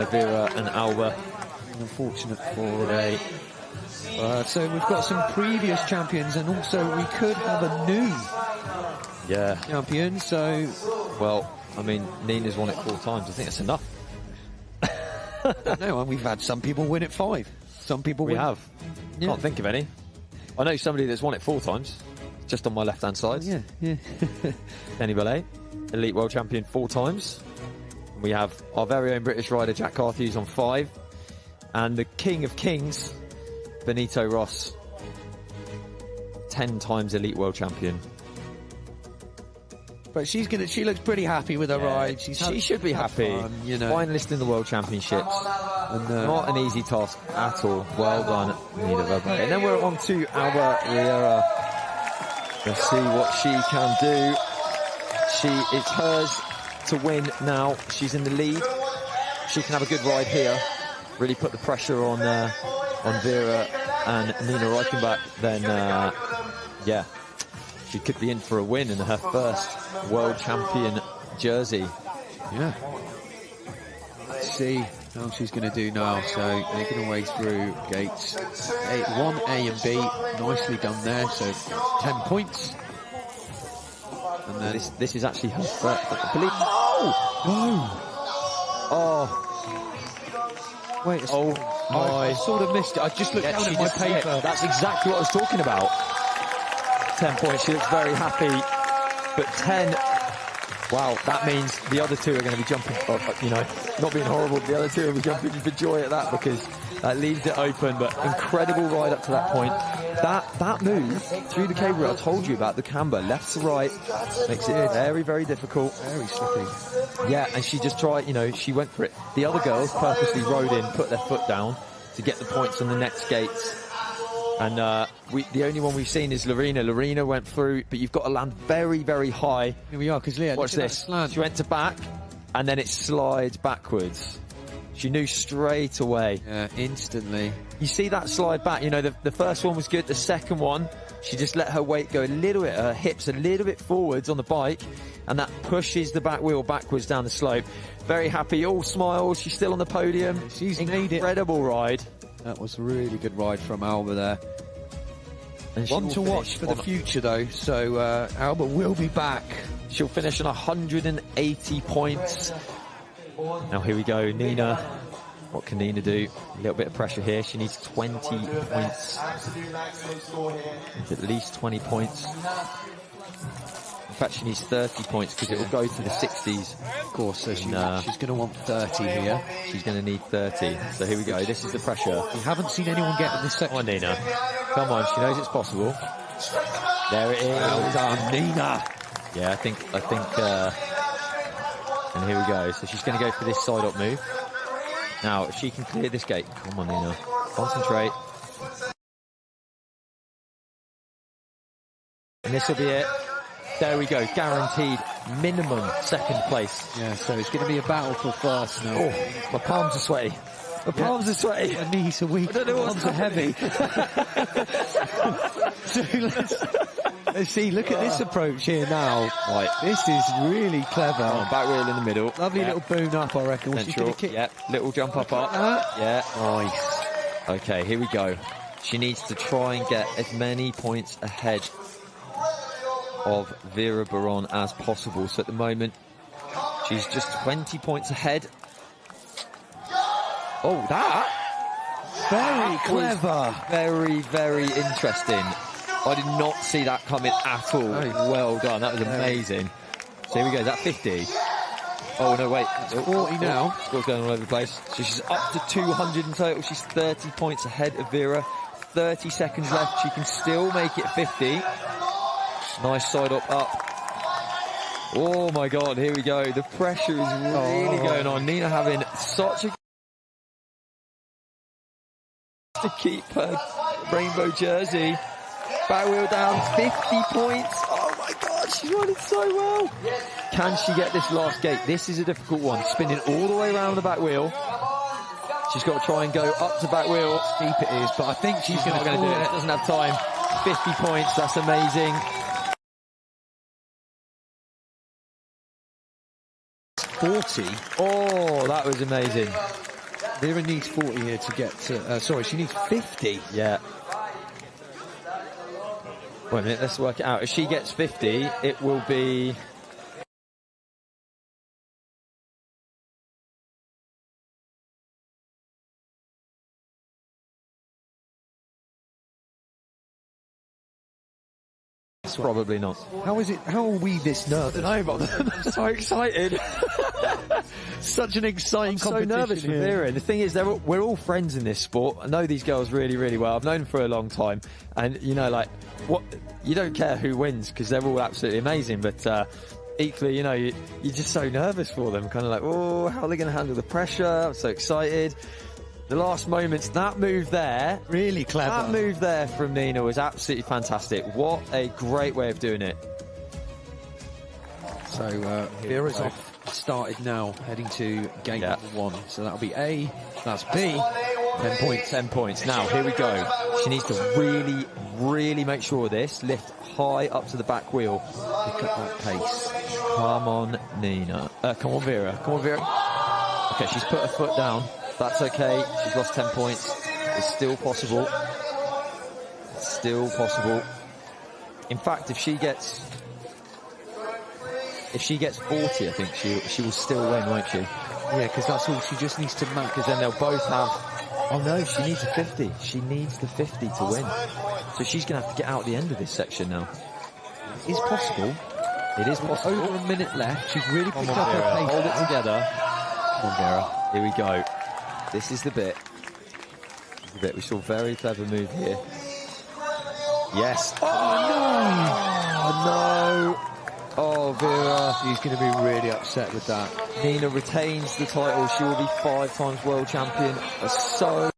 Vera and Alba. Unfortunate for today. So we've got some previous champions, and also we could have a new champion. So, well, I mean, Nina's won it 4 times. I think that's enough. no, and we've had some people win it 5. Some people We win. have. Yeah. Can't think of any. I know somebody that's won it 4 times, just on my left-hand side. Yeah, yeah. Denny Ballet, Elite World Champion 4 times. We have our very own British rider, Jack Carthews, on 5. And the King of Kings, Benito Ross, 10 times Elite World Champion. But she looks pretty happy with her ride. She should be happy. Fun, you know. Finalist in the World Championships. And, not an easy task at all. Well done, Nina Vagre. And then we're on to Alba Riera. Let's see what she can do. It's hers to win now. She's in the lead. She can have a good ride here. Really put the pressure on Vera and Nina Reichenbach. Then, yeah, she could be in for a win in her first World Champion jersey. Yeah. Let's see how she's going to do now. So making her way through gates 1A and B. Nicely done there. So 10 points. And then This is actually her first. I believe. Oh! Wait a Oh I my! sort of missed it. I just looked down at my paper. That's exactly what I was talking about. 10 points. She looks very happy, but 10. Wow, that means the other 2 are going to be jumping. You know, not being horrible. The other 2 will be jumping for joy at that, because that leaves it open. But incredible ride up to that point. That move through the cable I told you about, the camber left to right, makes it very, very difficult. Very slippy. Yeah, and she just tried, you know, she went for it. The other girls purposely rode in, put their foot down to get the points on the next gates. And the only one we've seen is Lorena. Lorena went through, but you've got to land very, very high. Here we are, because Leah, Watch this. She went to back, and then it slides backwards. She knew straight away. Yeah, instantly. You see that slide back, you know, the first one was good. The second one, she just let her weight go a little bit, her hips a little bit forwards on the bike, and that pushes the back wheel backwards down the slope. Very happy, all smiles. She's still on the podium. She's made it. Incredible ride. That was a really good ride from Alba there. And One to watch for the future, though. So Alba will be back. She'll finish on 180 points. Now here we go, Nina. What can Nina do? A little bit of pressure here. She needs 20 points. At least 20 points. In fact, she needs 30 points, because it will go to the 60s. Of course, so she's going to want 30 here. She's going to need 30. So here we go. This is the pressure. We haven't seen anyone get in this section. Come on, Nina. Come on. She knows it's possible. There it is. Well done, Nina. Yeah, I think. And here we go. So she's going to go for this side-up move. Now, if she can clear this gate. Come on, Nina. Concentrate. And this will be it. There we go. Guaranteed minimum 2nd place. Yeah, so it's going to be a battle for first now. Oh, my palms are sweaty. My palms are sweaty. My knees are weak. I don't know what's are heavy. So let's see. Look at this approach here now. Right. This is really clever. Back wheel in the middle. Lovely little boon up, I reckon. She's Central. going to kick. Yep. Little jump up. Yeah. Nice. Okay, here we go. She needs to try and get as many points ahead of Vera Baron as possible. So at the moment, she's just 20 points ahead. Oh, that very clever. Very, very interesting. I did not see that coming at all. Well done. That was amazing. So here we go. Is that 50? Oh, no, wait. It's 40 now. Score's going all over the place. So she's up to 200 in total. She's 30 points ahead of Vera. 30 seconds left. She can still make it 50. Nice side up. Oh, my God. Here we go. The pressure is really going on. Nina having such a... to keep her rainbow jersey. Back wheel down, 50 points. Oh my God, she's running so well. Can she get this last gate? This is a difficult one. Spinning all the way around the back wheel. She's got to try and go up to back wheel. Steep it is, but I think she's not going to do it. Doesn't have time. 50 points, that's amazing. 40. Oh, that was amazing. Vera needs 40 here to get to... sorry, she needs 50. Yeah. Wait a minute, let's work it out. If she gets 50, it will be... Probably not. How is it? How are we this nervous? I don't know, but I'm so excited. Such an exciting competition. So nervous for Vera. The thing is, we're all friends in this sport. I know these girls really, really well. I've known them for a long time, and you know, like, what you don't care who wins because they're all absolutely amazing. But equally, you know, you're just so nervous for them. Kind of like, oh, how are they going to handle the pressure? I'm so excited. The last moments, that move there, really clever. That move there from Nina was absolutely fantastic. What a great way of doing it. So Vera's off, started now, heading to gate number 1. So that'll be A, that's B. 10 points. 10 points. Now, here we go. She needs to really, really make sure of this. Lift high up to the back wheel. Pick up that pace. Come on, Nina. Come on, Vera. Come on, Vera. Okay, she's put her foot down. That's okay. She's lost 10 points. It's still possible. It's still possible. In fact, if she gets 40, I think she will still win, won't she? Yeah, because that's all. She just needs to match. Because then they'll both have... Oh no, she needs a 50. She needs the 50 to win. So she's going to have to get out the end of this section now. It is possible. It is possible. Over a minute left. She's really picked up her pace. Hold it together. Come on, Vera. Here we go. This is the bit. We saw a very clever move here. Yes. Oh no! Oh, Vera. She's going to be really upset with that. Nina retains the title. She will be 5-time world champion. So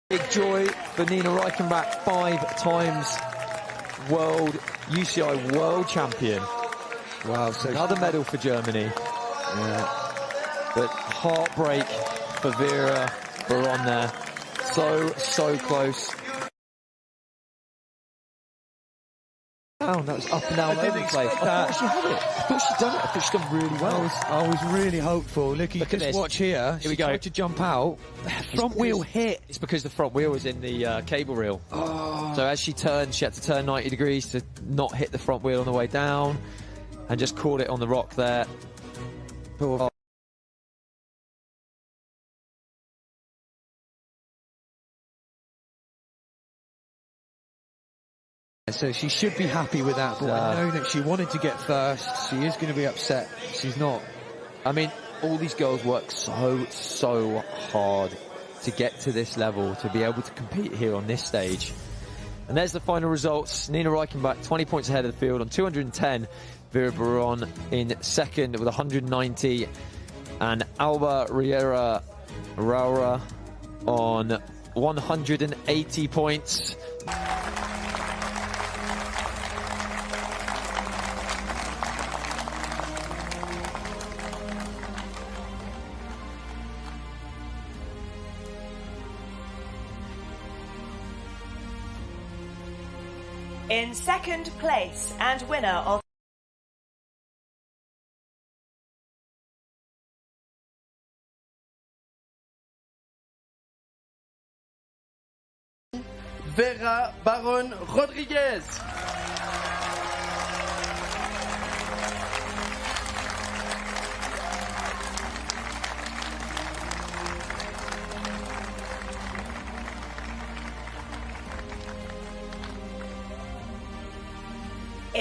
big joy for Nina Reichenbach, 5 times UCI world champion. Wow, so another medal for Germany. Yeah. But heartbreak for Vera Baron there. So close. That was up and down over the place. I thought she had it. I thought she'd done it. I thought she'd done really well. I was really hopeful. Look at this. Watch here. Here we go. Tried to jump out. Front wheel hit. It's because the front wheel was in the cable reel. Oh. So as she turned, she had to turn 90 degrees to not hit the front wheel on the way down. And just caught it on the rock there. Oh. So she should be happy with that, but I know that she wanted to get first. She is going to be upset. She's not. I mean, all these girls work so hard to get to this level, to be able to compete here on this stage. And there's the final results. Nina Reichenbach, 20 points ahead of the field on 210. Vera Baron in second with 190. And Alba Riera Raura on 180 points. In second place and winner of Vera Baron Rodriguez.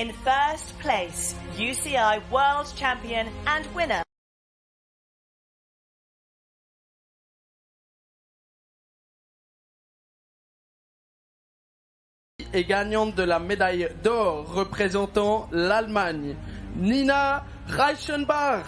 In first place, UCI World Champion and winner. Et gagnante de la médaille d'or représentant l'Allemagne, Nina Reichenbach.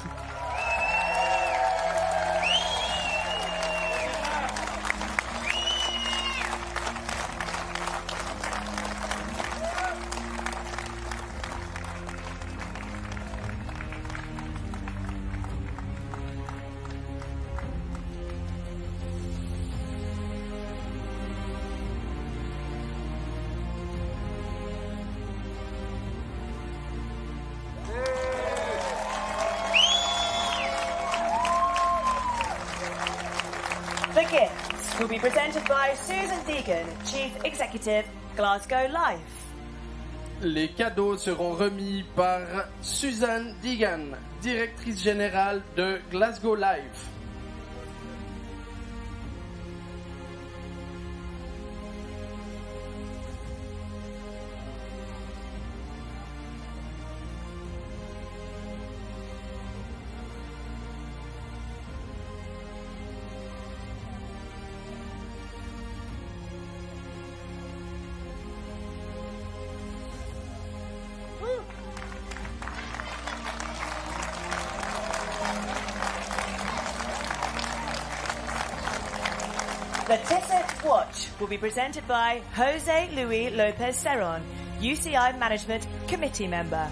The gifts will be presented by Susan Deegan, Chief Executive, Glasgow Life. Les cadeaux seront remis par Susan Deegan, directrice générale de Glasgow Life. The Tissot Watch will be presented by Jose Luis Lopez Serron, UCI Management Committee member.